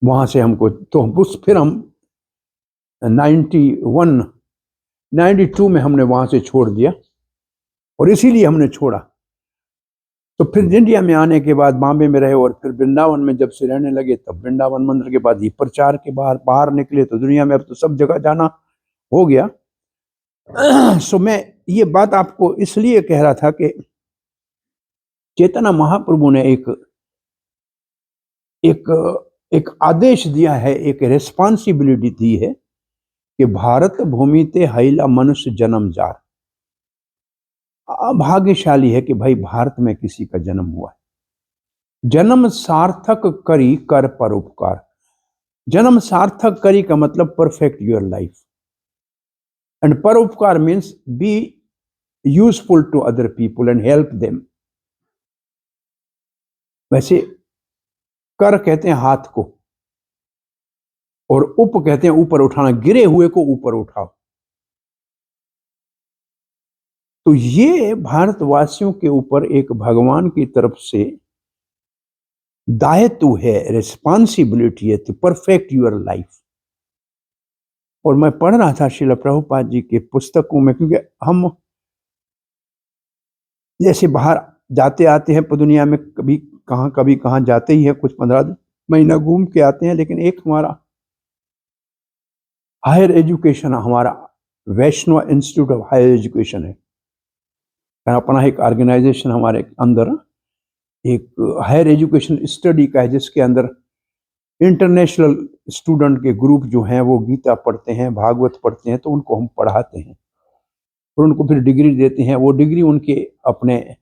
वहाँ से हमको, तो फिर हम 92 में हमने वहाँ से छोड़ दिया। और इसीलिए हमने छोड़ा। तो फिर इंडिया में आने के बाद बॉम्बे में रहे और फिर वृंदावन में जब से रहने लगे, तब वृंदावन मंदिर के बाद ये प्रचार के बाहर निकले तो दुनिया में अब तो सब जगह जाना हो गया। सो मैं ये बात आपको इसलिए कह रहा था कि चैतन्य महाप्रभु ने एक आदेश दिया है, एक रिस्पॉन्सिबिलिटी दी है कि भारत भूमि ते हैला मनुष्य जन्म जार। अभाग्यशाली है कि भाई भारत में किसी का जन्म हुआ है। जन्म सार्थक करी कर परोपकार। जन्म सार्थक करी का मतलब perfect your life, and paropakar means be useful to other people and help them. वैसे कर कहते हैं हाथ को, और उप कहते हैं ऊपर उठाना, गिरे हुए को ऊपर उठाओ। तो ये भारतवासियों के ऊपर एक भगवान की तरफ से दायित्व है, रिस्पॉन्सिबिलिटी है टू परफेक्ट यूर लाइफ। और मैं पढ़ रहा था श्रील प्रभुपाद जी के पुस्तकों में, क्योंकि हम जैसे बाहर जाते आते हैं दुनिया में, कभी कहाँ जाते ही हैं, कुछ 15 महीना घूम के आते हैं, लेकिन एक हमारा हायर एजुकेशन, हमारा वैष्णव इंस्टीट्यूट ऑफ हायर एजुकेशन है, अपना एक ऑर्गेनाइजेशन हमारे अंदर एक हायर एजुकेशन स्टडी का है, जिसके अंदर इंटरनेशनल स्टूडेंट के ग्रुप जो हैं वो गीता पढ़ते हैं, भागवत पढ़ते हैं, तो उनको हम पढ़ाते हैं और उनको फिर डिग्री देते हैं। वो डिग्री उनके अपने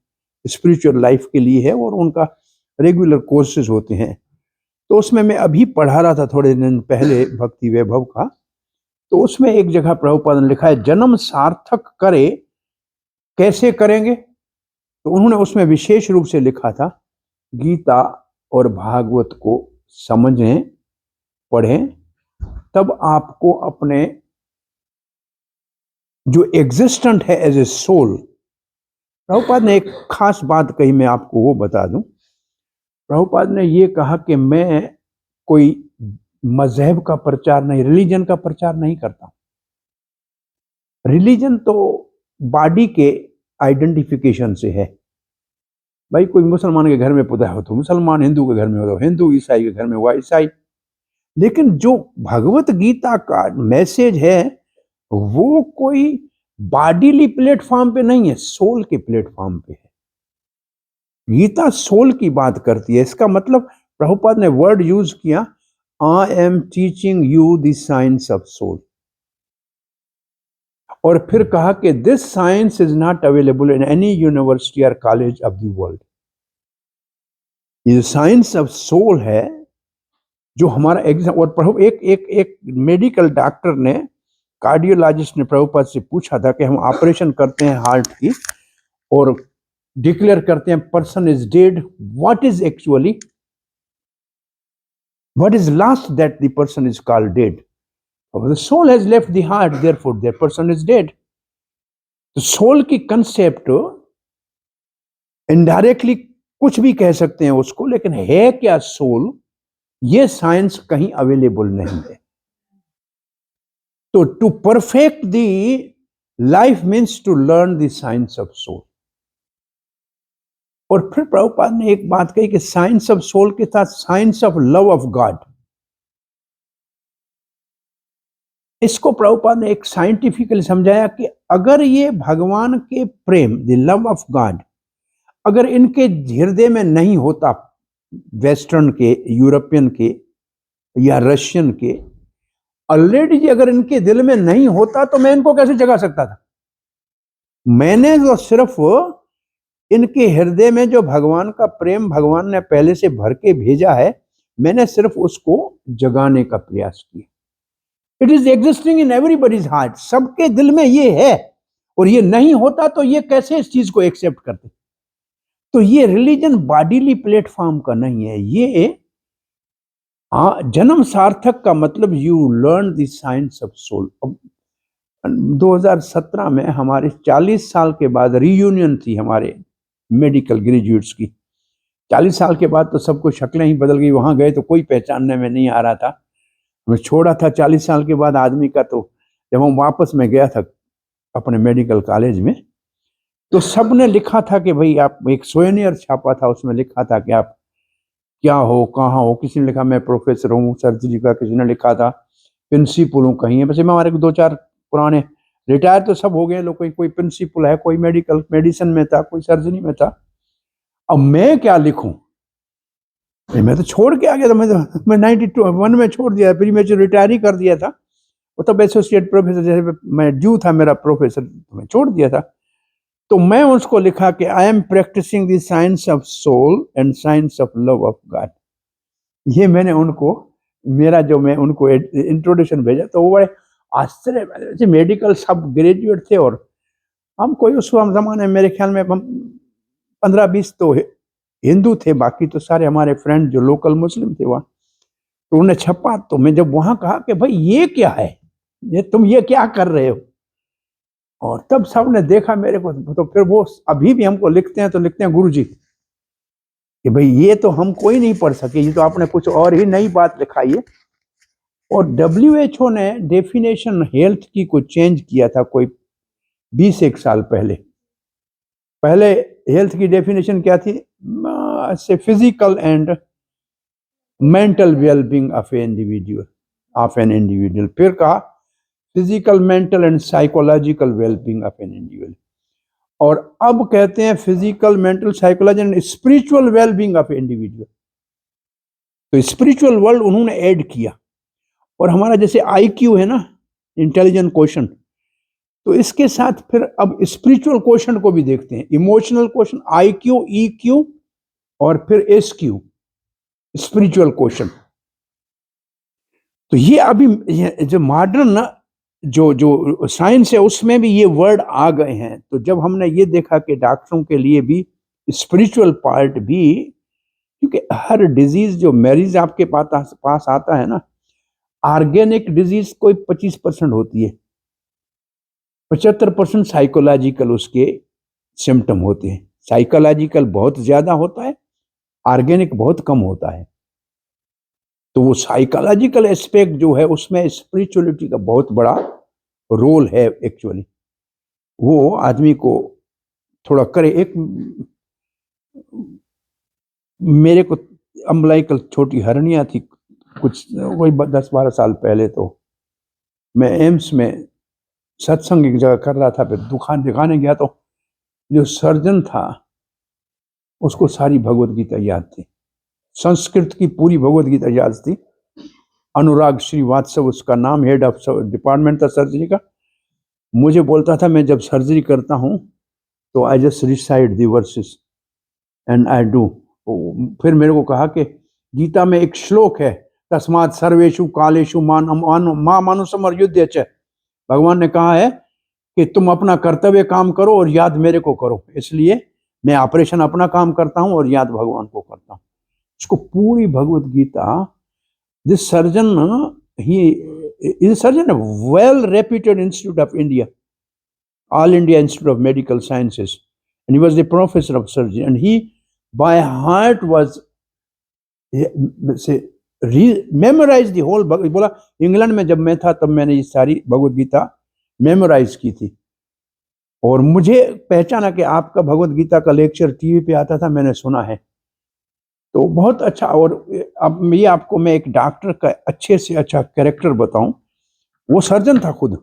स्पिरिचुअल लाइफ के लिए है और उनका रेगुलर कोर्सेज होते हैं। तो उसमें मैं अभी पढ़ा रहा था थोड़े दिन पहले भक्ति वैभव का, तो उसमें एक जगह प्रभुपाद ने लिखा है, जन्म सार्थक करे कैसे करेंगे। तो उन्होंने उसमें विशेष रूप से लिखा था, गीता और भागवत को समझें, पढ़ें, तब आपको अपने जो एग्जिस्टेंट है एज ए सोल। प्रभुपाद ने एक खास बात कही, मैं आपको वो बता दूं। प्रभुपाद ने ये कहा कि मैं कोई मजहब का प्रचार नहीं, रिलीजन का प्रचार नहीं करता। रिलीजन तो बॉडी के आइडेंटिफिकेशन से है। भाई कोई मुसलमान के घर में पैदा हो तो मुसलमान, हिंदू के घर में हो तो हिंदू, ईसाई के घर में हुआ ईसाई। लेकिन जो भगवत गीता का मैसेज है वो कोई बॉडीली प्लेटफॉर्म पे नहीं है, सोल के प्लेटफॉर्म पे है। गीता सोल की बात करती है। इसका मतलब प्रभुपाद ने वर्ड यूज किया, I am teaching you the science of soul. और फिर कहा कि this science is not available in any university और कॉलेज ऑफ द वर्ल्ड। ये साइंस ऑफ सोल है जो हमारा एग्जाम। और प्रभु एक मेडिकल डॉक्टर ने, कार्डियोलॉजिस्ट ने प्रभुपाद से पूछा था कि हम ऑपरेशन करते हैं हार्ट की और डिक्लेयर करते हैं person is dead, what is actually, what is last that the person is called dead? The soul has left the heart, therefore that person is dead. तो सोल की कंसेप्ट इनडायरेक्टली कुछ भी कह सकते हैं उसको, लेकिन है क्या सोल, ये साइंस कहीं अवेलेबल नहीं है। तो to perfect the life means to learn the science of soul. और फिर प्रभुपाद ने एक बात कही कि साइंस ऑफ सोल के साथ science of love of God, इसको प्रभुपाद ने एक साइंटिफिकली समझाया कि अगर ये भगवान के प्रेम, द लव ऑफ गॉड, अगर इनके हृदय में नहीं होता, वेस्टर्न के, यूरोपियन के या रशियन के, ऑलरेडी अगर इनके दिल में नहीं होता तो मैं इनको कैसे जगा सकता था? मैंने तो सिर्फ इनके हृदय में जो भगवान का प्रेम भगवान ने पहले से भर के भेजा है, मैंने सिर्फ उसको जगाने का प्रयास किया। It is existing in everybody's heart, सबके दिल में ये है, और ये नहीं होता तो ये कैसे इस चीज को एक्सेप्ट करते? तो ये रिलीजन बॉडीली प्लेटफॉर्म का नहीं है। ये जन्म सार्थक का मतलब you learn the science of soul. 2017 में हमारे 40 साल के बाद रीयूनियन थी हमारे मेडिकल ग्रेजुएट्स की। 40 साल के बाद तो सबको शक्लें ही बदल गई, वहां गए तो कोई पहचानने में नहीं आ रहा था। मैं छोड़ा था 40 साल के बाद आदमी का, तो जब हम वापस में गया था अपने मेडिकल कॉलेज में, तो सब ने लिखा था कि भाई आप, एक सोवेनियर छापा था, उसमें लिखा था कि आप क्या हो, कहाँ हो। किसी ने लिखा मैं प्रोफेसर हूँ सर्जरी का, किसी ने लिखा था प्रिंसिपल हूँ कहीं है। वैसे मैं हमारे 2-4 पुराने रिटायर तो सब हो गए लोग, कोई प्रिंसिपल है, कोई मेडिसिन में था, कोई सर्जरी में था। अब मैं क्या लिखूं? मैं तो छोड़ के आ गया था। मैं 92 में छोड़ दिया, फिर मैं रिटायर ही कर दिया था। वो तब एसोसिएट प्रोफेसर, जैसे मैं ड्यू था मेरा प्रोफेसर, तो मैं छोड़ दिया था। तो मैं उसको लिखा कि I am practising the science of soul and science of love of God. ये मैंने उनको, मेरा जो मैं उनको इंट्रोडक्शन भेजा, तो वो बड़े आश्चर्य, मेडिकल सब ग्रेजुएट थे, और हम कोई उस जमाने में मेरे ख्याल में 15-20 तो हिंदू थे, बाकी तो सारे हमारे फ्रेंड जो लोकल मुस्लिम थे वहाँ। तो उन्हें छपा, तो मैं जब वहां कहा कि भाई ये क्या है, ये तुम ये क्या कर रहे हो, और तब सबने देखा मेरे को, तो फिर वो अभी भी हमको लिखते हैं, तो लिखते हैं गुरुजी कि भाई ये तो हम कोई नहीं पढ़ सके, ये तो आपने कुछ और ही नई बात लिखाई है। और WHO ने डेफिनेशन हेल्थ की कुछ चेंज किया था कोई 20 साल पहले। पहले हेल्थ की डेफिनेशन क्या थी, से physical and mental wellbeing of an individual, फिर कहा physical, mental and psychological wellbeing of an individual, और अब कहते हैं physical, mental, psychological and spiritual wellbeing of individual. तो स्पिरिचुअल वर्ल्ड उन्होंने ऐड किया। और हमारा जैसे IQ है ना, इंटेलिजेंट क्वेश्चन, तो इसके साथ फिर अब स्पिरिचुअल क्वेश्चन को भी देखते हैं, इमोशनल क्वेश्चन, IQ, EQ और फिर SQ, स्पिरिचुअल क्वेश्चन। तो ये अभी जो मॉडर्न जो जो साइंस है उसमें भी ये वर्ड आ गए हैं। तो जब हमने ये देखा कि डॉक्टरों के लिए भी स्पिरिचुअल पार्ट भी, क्योंकि हर डिजीज जो मरीज आपके पास आता है ना, ऑर्गेनिक डिजीज कोई 25% होती है, 75% साइकोलॉजिकल उसके सिम्टम होते हैं। साइकोलॉजिकल बहुत ज्यादा होता है, ऑर्गेनिक बहुत कम होता है। तो वो साइकोलॉजिकल एस्पेक्ट जो है उसमें स्पिरिचुअलिटी का बहुत बड़ा रोल है एक्चुअली। वो आदमी को थोड़ा करे। एक मेरे को अम्बलाइकल छोटी हर्निया थी, कुछ वही 10-12 साल पहले। तो मैं एम्स में सत्संग एक जगह कर रहा था, फिर दुकान दिखाने गया, तो जो सर्जन था उसको सारी भगवत गीता याद थी, संस्कृत की पूरी भगवत गीता याद थी। अनुराग श्रीवास्तव उसका नाम, हेड ऑफ डिपार्टमेंट था सर्जरी का। मुझे बोलता था मैं जब सर्जरी करता हूँ तो I just recite the versus and I do. फिर मेरे को कहा कि गीता में एक श्लोक है, तस्मात् सर्वेषु कालेषु मां मानुषम युध्य च। भगवान ने कहा है कि तुम अपना कर्तव्य काम करो और याद मेरे को करो, इसलिए मैं ऑपरेशन अपना काम करता हूँ और याद भगवान को करता हूँ। इसको पूरी Bhagavad Gita, this surgeon, he is a surgeon, a well reputed institute of India, All India Institute of Medical Sciences, and he was the professor of surgery, and he by heart was say memorized the whole भगवत। बोला इंग्लैंड में जब मैं था तब मैंने ये सारी भगवत गीता मेमोराइज की थी, और मुझे पहचाना कि आपका भगवत गीता का लेक्चर टीवी पे आता था, मैंने सुना है। तो बहुत अच्छा। और अब ये आपको मैं एक डॉक्टर का अच्छे से अच्छा कैरेक्टर बताऊं, वो सर्जन था, खुद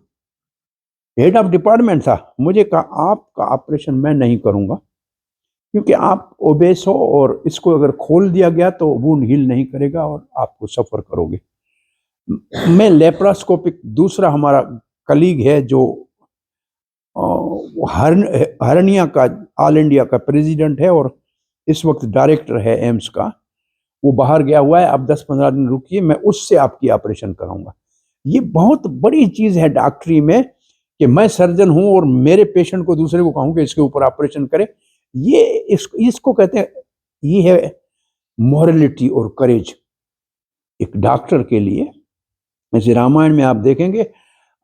हेड ऑफ डिपार्टमेंट था। मुझे कहा आपका ऑपरेशन मैं नहीं करूंगा, क्योंकि आप ओबेस हो और इसको अगर खोल दिया गया तो वुंड हील नहीं करेगा और आपको सफर करोगे। मैं लेप्रोस्कोपिक, दूसरा हमारा कलीग है जो हरनिया का ऑल इंडिया का प्रेसिडेंट है और इस वक्त डायरेक्टर है एम्स का, वो बाहर गया हुआ है, आप 10-15 दिन रुकिए, मैं उससे आपकी ऑपरेशन कराऊंगा। ये बहुत बड़ी चीज है डॉक्टरी में कि मैं सर्जन हूं और मेरे पेशेंट को दूसरे को कहूं कि इसके ऊपर ऑपरेशन करे। ये इसको कहते हैं, ये है मॉरलिटी और करेज एक डॉक्टर के लिए। जैसे रामायण में आप देखेंगे,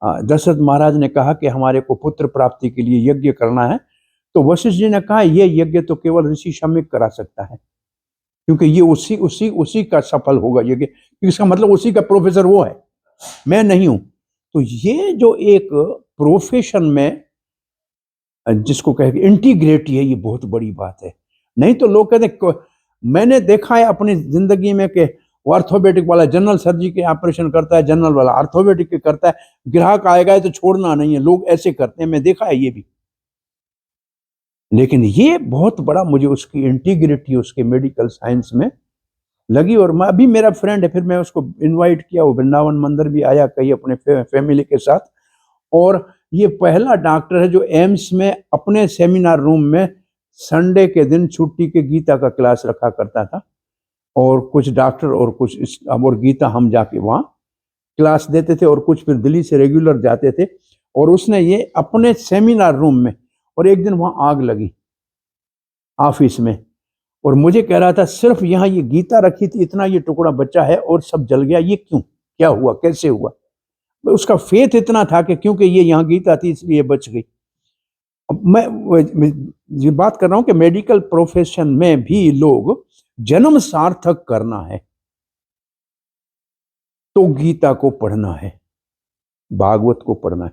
दशरथ महाराज ने कहा कि हमारे को पुत्र प्राप्ति के लिए यज्ञ करना है, तो वशिष्ठ जी ने कहा ये यज्ञ तो केवल ऋषि शम्यक करा सकता है, क्योंकि ये उसी का सफल होगा यज्ञ, इसका मतलब उसी का प्रोफेसर वो है, मैं नहीं हूं। तो ये जो एक प्रोफेशन में जिसको कहे इंटीग्रिटी है, ये बहुत बड़ी बात है। नहीं तो लोग कहते, मैंने देखा है अपनी जिंदगी में कि ऑर्थोपेडिक वाला जनरल सर्जरी के ऑपरेशन करता है, जनरल वाला ऑर्थोपेडिक के करता है, ग्राहक आएगा तो छोड़ना नहीं है, लोग ऐसे करते हैं, मैं देखा है ये भी। लेकिन ये बहुत बड़ा मुझे उसकी इंटीग्रिटी उसके मेडिकल साइंस में लगी। और मैं अभी, मेरा फ्रेंड है, फिर मैं उसको इनवाइट किया, वो वृंदावन मंदिर भी आया कहीं अपने फैमिली के साथ। और ये पहला डॉक्टर है जो एम्स में अपने सेमिनार रूम में संडे के दिन छुट्टी के गीता का क्लास रखा करता था, और कुछ डॉक्टर और कुछ और गीता हम जाके वहाँ क्लास देते थे, और कुछ फिर दिल्ली से रेगुलर जाते थे। और उसने ये अपने सेमिनार रूम में, और एक दिन वहाँ आग लगी ऑफिस में, और मुझे कह रहा था सिर्फ यहाँ ये गीता रखी थी, इतना ये टुकड़ा बचा है और सब जल गया, ये क्यों, क्या हुआ, कैसे हुआ? उसका फेथ इतना था कि क्योंकि ये यहाँ गीता थी इसलिए बच गई। अब मैं ये बात कर रहा हूँ कि मेडिकल प्रोफेशन में भी लोग जन्म सार्थक करना है तो गीता को पढ़ना है, भागवत को पढ़ना है,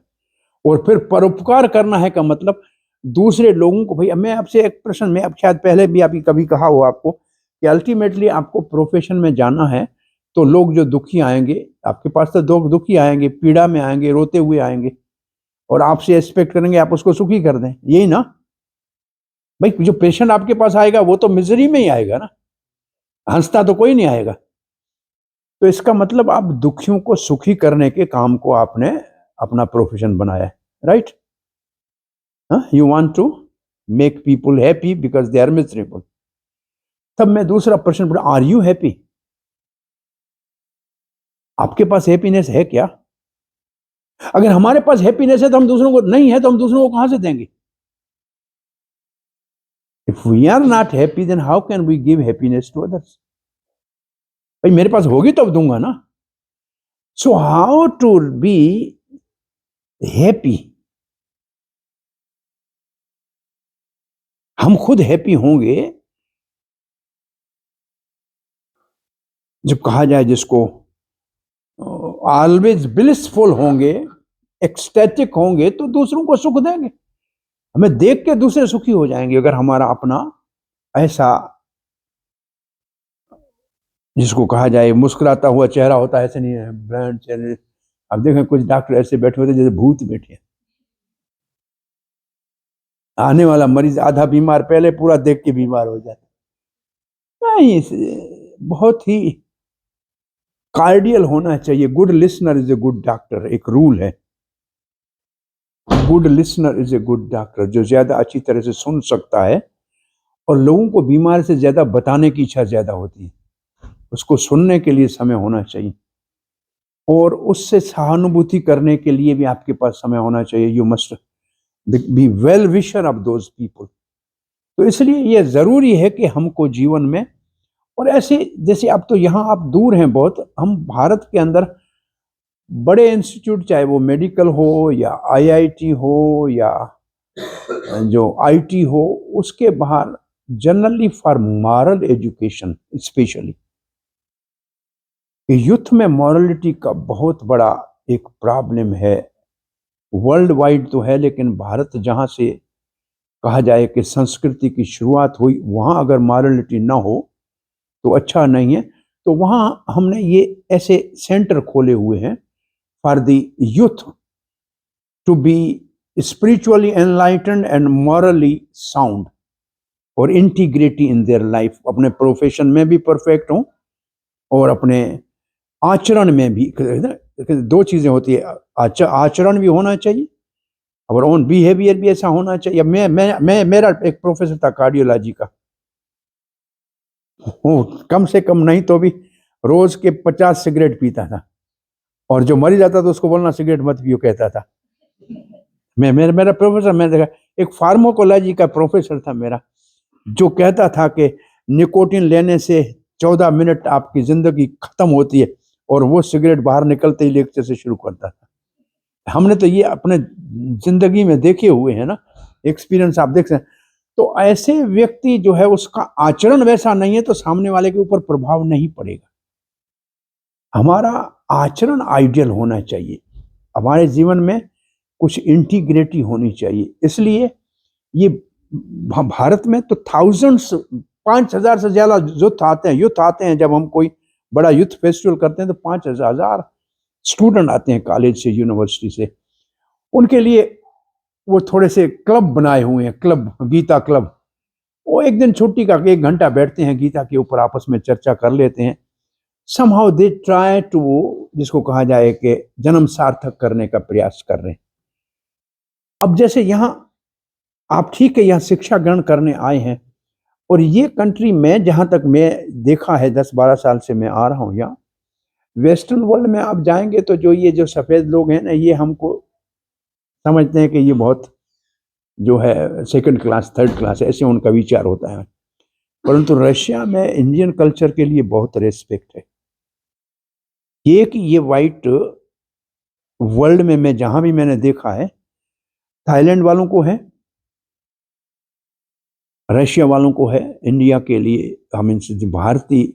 और फिर परोपकार करना है का मतलब दूसरे लोगों को। भाई मैं आपसे एक प्रश्न, मैं अब शायद पहले भी अभी कभी कहा हो आपको कि अल्टीमेटली आपको प्रोफेशन में जाना है तो लोग जो दुखी आएंगे आपके पास, तो लोग दुखी आएंगे, पीड़ा में आएंगे, रोते हुए आएंगे, और आपसे एक्सपेक्ट करेंगे आप उसको सुखी कर दें, यही ना? भाई जो पेशेंट आपके पास आएगा वो तो मिजरी में ही आएगा ना, हंसता तो कोई नहीं आएगा। तो इसका मतलब आप दुखियों को सुखी करने के काम को आपने अपना प्रोफेशन बनाया है, right? You want to make people happy because they are miserable. तब मैं दूसरा प्रश्न पूछा, आर यू हैप्पी? आपके पास हैप्पीनेस है क्या? अगर हमारे पास हैप्पीनेस है तो हम दूसरों को, नहीं है तो हम दूसरों को कहां से देंगे? If we are not happy then how can we give happiness to others? भाई मेरे पास होगी तो अब दूंगा ना। So how to be happy? हम खुद हैप्पी होंगे, जब कहा जाए जिसको ऑलवेज ब्लिसफुल होंगे, एक्सटेटिक होंगे, तो दूसरों को सुख देंगे। हमें देख के दूसरे सुखी हो जाएंगे अगर हमारा अपना ऐसा, जिसको कहा जाए मुस्कुराता हुआ चेहरा होता है, ऐसे नहीं है ब्रांड चेहरे। अब देखें कुछ डॉक्टर ऐसे बैठे होते जैसे भूत बैठे हैं। आने वाला मरीज आधा बीमार पहले पूरा देख के बीमार हो जाता है। नहीं, बहुत ही कार्डियल होना चाहिए। Good listener is a good doctor, एक रूल है। Good listener is a good doctor, जो ज्यादा अच्छी तरह से सुन सकता है, और लोगों को बीमारी से ज्यादा बताने की इच्छा ज्यादा होती है, उसको सुनने के लिए समय होना चाहिए, और उससे सहानुभूति करने के लिए भी आपके पास समय होना चाहिए। You must be well wisher of those people. तो इसलिए यह जरूरी है कि हमको जीवन में, और ऐसे जैसे अब तो यहाँ आप दूर हैं बहुत, हम भारत के अंदर बड़े इंस्टीट्यूट, चाहे वो मेडिकल हो या आईआईटी हो या जो आईटी हो, उसके बाहर generally for moral education specially, youth में मॉरलिटी का बहुत बड़ा एक प्रॉब्लम है। वर्ल्ड वाइड तो है, लेकिन भारत जहाँ से कहा जाए कि संस्कृति की शुरुआत हुई, वहाँ अगर मॉरलिटी ना हो तो अच्छा नहीं है। तो वहाँ हमने ये ऐसे सेंटर खोले हुए हैं for the youth to be spiritually enlightened and morally sound और इंटीग्रिटी इन देयर लाइफ। अपने प्रोफेशन में भी परफेक्ट हों और अपने आचरण में भी। दो चीजें होती है, आचरण भी होना चाहिए और ओन बिहेवियर भी ऐसा होना चाहिए। मैं मेरा एक प्रोफेसर था कार्डियोलॉजी का, वो कम से कम नहीं तो भी रोज के 50 सिगरेट पीता था, और जो मर जाता था उसको बोलना सिगरेट मत पियो कहता था। मेरा प्रोफेसर, मैं देखा एक फार्माकोलॉजी का प्रोफेसर था मेरा, जो कहता था कि निकोटिन लेने से 14 मिनट आपकी जिंदगी खत्म होती है, और वो सिगरेट बाहर निकलते ही लेक्चर से शुरू करता था। हमने तो ये अपने जिंदगी में देखे हुए हैं ना, एक्सपीरियंस आप देख सकते हैं। तो ऐसे व्यक्ति जो है उसका आचरण वैसा नहीं है तो सामने वाले के ऊपर प्रभाव नहीं पड़ेगा। हमारा आचरण आइडियल होना चाहिए, हमारे जीवन में कुछ इंटीग्रिटी होनी चाहिए। इसलिए ये भारत में तो थाउजेंड्स, 5,000 से ज्यादा यूथ आते हैं। जब हम कोई बड़ा यूथ फेस्टिवल करते हैं तो 5,000 स्टूडेंट आते हैं कॉलेज से, यूनिवर्सिटी से। उनके लिए वो थोड़े से क्लब बनाए हुए हैं, क्लब, गीता क्लब। वो एक दिन छुट्टी का 1 घंटा बैठते हैं, गीता के ऊपर आपस में चर्चा कर लेते हैं। somehow they try to, जिसको कहा जाए कि जन्म सार्थक करने का प्रयास कर रहे हैं। अब जैसे यहाँ आप ठीक है यहाँ शिक्षा ग्रहण करने आए हैं, और ये कंट्री में जहाँ तक मैं देखा है 10-12 साल से मैं आ रहा हूँ यहाँ, वेस्टर्न वर्ल्ड में आप जाएंगे तो जो सफ़ेद लोग हैं ना, ये हमको समझते हैं कि ये बहुत जो है सेकंड क्लास, थर्ड क्लास, ऐसे उनका विचार होता है। परंतु रशिया में इंडियन कल्चर के लिए बहुत रेस्पेक्ट है। ये कि ये वाइट वर्ल्ड में मैं जहां भी मैंने देखा है, थाईलैंड वालों को है, रशिया वालों को है, इंडिया के लिए हम इनसे भारतीय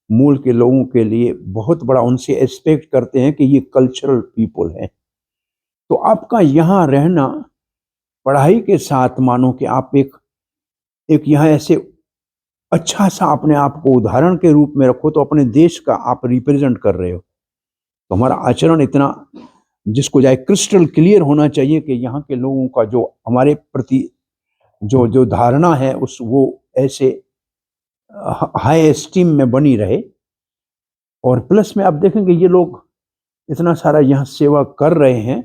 मूल के लोगों के लिए बहुत बड़ा उनसे एक्सपेक्ट करते हैं कि ये कल्चरल पीपल है। तो आपका यहाँ रहना पढ़ाई के साथ, मानो कि आप एक यहाँ ऐसे अच्छा सा अपने आप को उदाहरण के रूप में रखो, तो अपने देश का आप रिप्रेजेंट कर रहे हो। तो हमारा आचरण इतना जिसको जाए क्रिस्टल क्लियर होना चाहिए कि यहाँ के लोगों का जो हमारे प्रति जो जो धारणा है उस वो ऐसे हाई एस्टीम में बनी रहे। और प्लस में आप देखेंगे ये लोग इतना सारा यहाँ सेवा कर रहे हैं,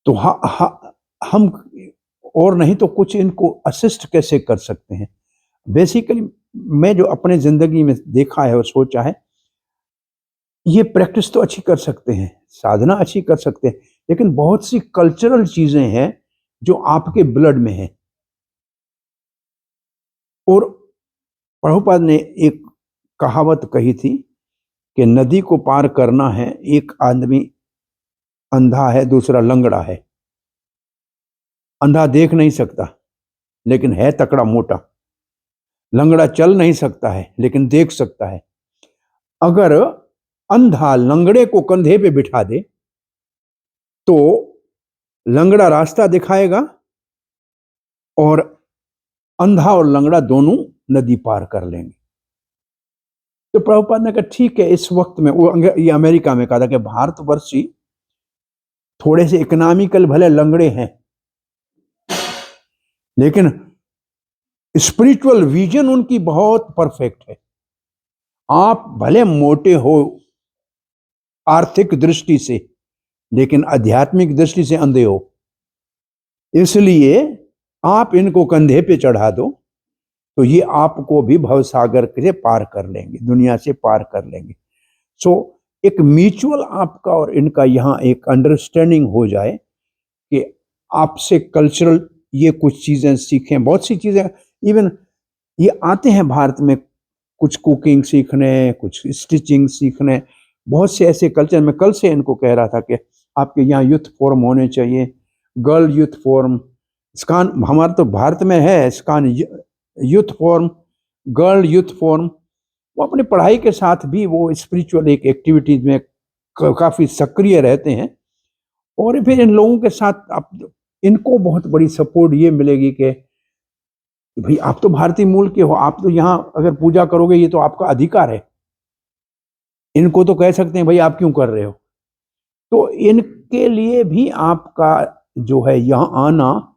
तो हम और नहीं तो कुछ इनको असिस्ट कैसे कर सकते हैं। बेसिकली मैं जो अपने जिंदगी में देखा है और सोचा है, ये प्रैक्टिस तो अच्छी कर सकते हैं, साधना अच्छी कर सकते हैं, लेकिन बहुत सी कल्चरल चीजें हैं जो आपके ब्लड में है। और प्रभुपाद ने एक कहावत कही थी कि नदी को पार करना है, एक आदमी अंधा है, दूसरा लंगड़ा है। अंधा देख नहीं सकता लेकिन है तकड़ा मोटा, लंगड़ा चल नहीं सकता है लेकिन देख सकता है। अगर अंधा लंगड़े को कंधे पे बिठा दे तो लंगड़ा रास्ता दिखाएगा और अंधा और लंगड़ा दोनों नदी पार कर लेंगे। तो प्रभुपाद ने कहा ठीक है, इस वक्त में वो ये अमेरिका में कहा था कि भारतवर्षी थोड़े से इकोनॉमिकल भले लंगड़े हैं लेकिन स्पिरिचुअल विजन उनकी बहुत परफेक्ट है। आप भले मोटे हो आर्थिक दृष्टि से लेकिन आध्यात्मिक दृष्टि से अंधे हो, इसलिए आप इनको कंधे पे चढ़ा दो तो ये आपको भी भवसागर से पार कर लेंगे, दुनिया से पार कर लेंगे। सो एक म्यूचुअल आपका और इनका यहाँ एक अंडरस्टैंडिंग हो जाए कि आपसे कल्चरल ये कुछ चीजें सीखें। बहुत सी चीजें इवन ये आते हैं भारत में, कुछ कुकिंग सीखने, कुछ स्टिचिंग सीखने, बहुत से ऐसे कल्चर। मैं कल से इनको कह रहा था कि आपके यहाँ यूथ फोरम होने चाहिए, गर्ल यूथ फोरम, स्कान हमारा तो भारत में है, scan youth forum, girl youth forum. वो अपनी पढ़ाई के साथ भी वो स्पिरिचुअल एक एक्टिविटीज में काफी सक्रिय रहते हैं। और फिर इन लोगों के साथ आप इनको बहुत बड़ी सपोर्ट ये मिलेगी कि भाई आप तो भारतीय मूल के हो, आप तो यहाँ अगर पूजा करोगे ये तो आपका अधिकार है। इनको तो कह सकते हैं भाई आप क्यों कर रहे हो। तो इनके लिए भी आपका जो है यहाँ आना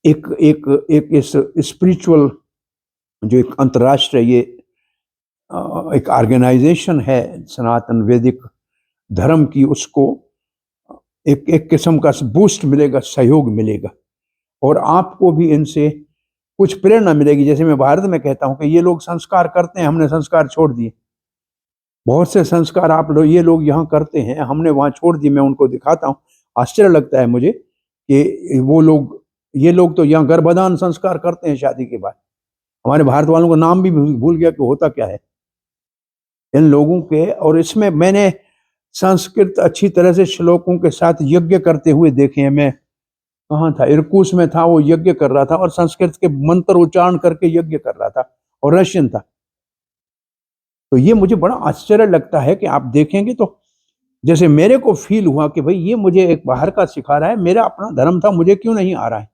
एक एक एक इस स्पिरिचुअल जो एक अंतर्राष्ट्रीय ये एक ऑर्गेनाइजेशन है सनातन वैदिक धर्म की, उसको एक किस्म का बूस्ट मिलेगा, सहयोग मिलेगा और आपको भी इनसे कुछ प्रेरणा मिलेगी। जैसे मैं भारत में कहता हूँ कि ये लोग संस्कार करते हैं, हमने संस्कार छोड़ दिए। बहुत से संस्कार आप लोग ये लोग यहाँ करते हैं, हमने वहाँ छोड़ दिए। मैं उनको दिखाता हूँ, आश्चर्य लगता है मुझे कि वो लोग, ये लोग तो यहाँ गर्भधान संस्कार करते हैं शादी के बाद। हमारे भारत वालों का नाम भी भूल गया कि होता क्या है इन लोगों के। और इसमें मैंने संस्कृत अच्छी तरह से श्लोकों के साथ यज्ञ करते हुए देखे हैं। मैं कहाँ था, इरकुस में था, वो यज्ञ कर रहा था और संस्कृत के मंत्र उच्चारण करके यज्ञ कर रहा था और रशियन था। तो ये मुझे बड़ा आश्चर्य लगता है कि आप देखेंगे तो जैसे मेरे को फील हुआ कि भाई ये मुझे एक बाहर का सिखा रहा है, मेरा अपना धर्म था, मुझे क्यों नहीं आ रहा है।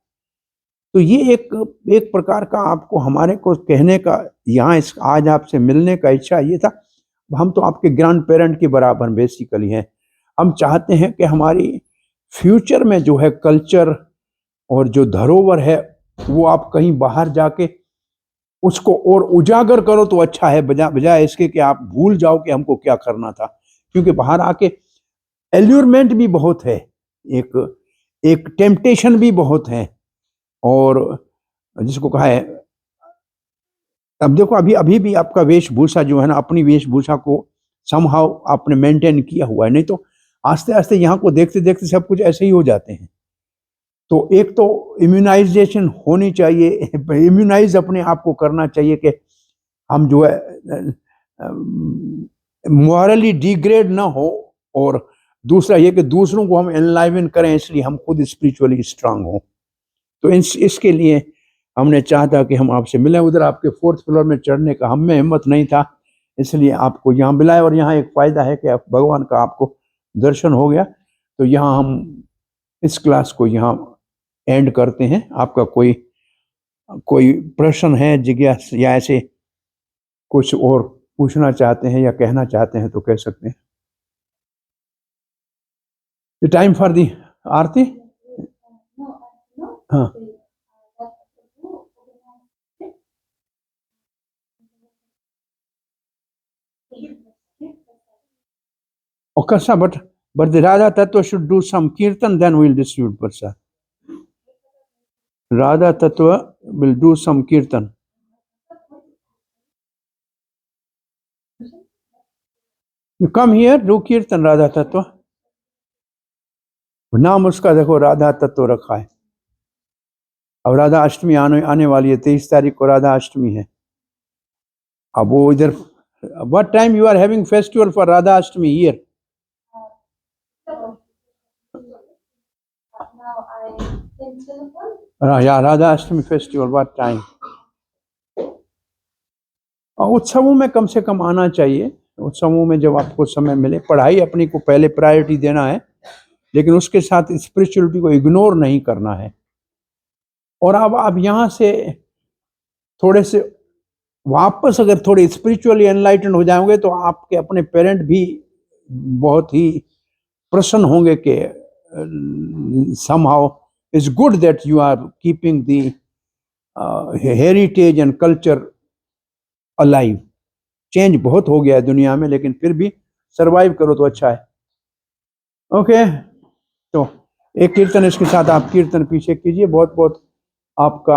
तो ये एक प्रकार का आपको हमारे को कहने का यहाँ आज आपसे मिलने का इच्छा ये था। हम तो आपके ग्रैंड पेरेंट के बराबर बेसिकली हैं। हम चाहते हैं कि हमारी फ्यूचर में जो है कल्चर और जो धरोहर है वो आप कहीं बाहर जाके उसको और उजागर करो तो अच्छा है, बजाय इसके कि आप भूल जाओ कि हमको क्या करना था। क्योंकि बाहर आके एल्यूरमेंट भी बहुत है, एक टेम्पटेशन भी बहुत है। और जिसको कहा है, अब देखो अभी भी आपका वेशभूषा जो है ना, अपनी वेशभूषा को समहाउ आपने मेंटेन किया हुआ है, नहीं तो आस्ते आस्ते यहाँ को देखते देखते सब कुछ ऐसे ही हो जाते हैं। तो एक तो इम्यूनाइजेशन होनी चाहिए, इम्यूनाइज अपने आप को करना चाहिए कि हम जो है मॉरली डिग्रेड ना हो, और दूसरा ये कि दूसरों को हम एनलाइवन करें, इसलिए हम खुद स्पिरिचुअली स्ट्रांग हो। तो इसके लिए हमने चाहा था कि हम आपसे मिलें। उधर आपके 4th फ्लोर में चढ़ने का हम में हिम्मत नहीं था, इसलिए आपको यहाँ बुलाया। और यहाँ एक फ़ायदा है कि आप भगवान का आपको दर्शन हो गया। तो यहाँ हम इस क्लास को यहाँ एंड करते हैं। आपका कोई प्रश्न है, जिज्ञासा, या ऐसे कुछ और पूछना चाहते हैं या कहना चाहते हैं तो कह सकते हैं। द टाइम फॉर दी आरती। हाँ, okay, sir, but the Radha Tattva should do some kirtan, then we'll distribute prasad. Radha Tattva will do some kirtan. You come here, do kirtan Radha Tattva. नाम उसका देखो राधा तत्व रखा है। अब राधा अष्टमी आने वाली है, 23 तारीख को राधा अष्टमी है। अब वो इधर, what time you are having festival for Radha Ashtami here? Yeah, Radha Ashtami festival, what time? उत्सवों में कम से कम आना चाहिए। उत्सवों में जब आपको समय मिले, पढ़ाई अपनी को पहले प्रायोरिटी देना है, लेकिन उसके साथ स्पिरिचुअलिटी को इग्नोर नहीं करना है। और अब आप यहाँ से थोड़े से वापस अगर थोड़े स्पिरिचुअली एनलाइटेंड हो जाओगे तो आपके अपने पेरेंट भी बहुत ही प्रसन्न होंगे कि somehow it's good that you are keeping the heritage and culture alive. Change बहुत हो गया है दुनिया में, लेकिन फिर भी सरवाइव करो तो अच्छा है। ओके, तो एक कीर्तन इसके साथ आप कीर्तन पीछे कीजिए। बहुत बहुत आपका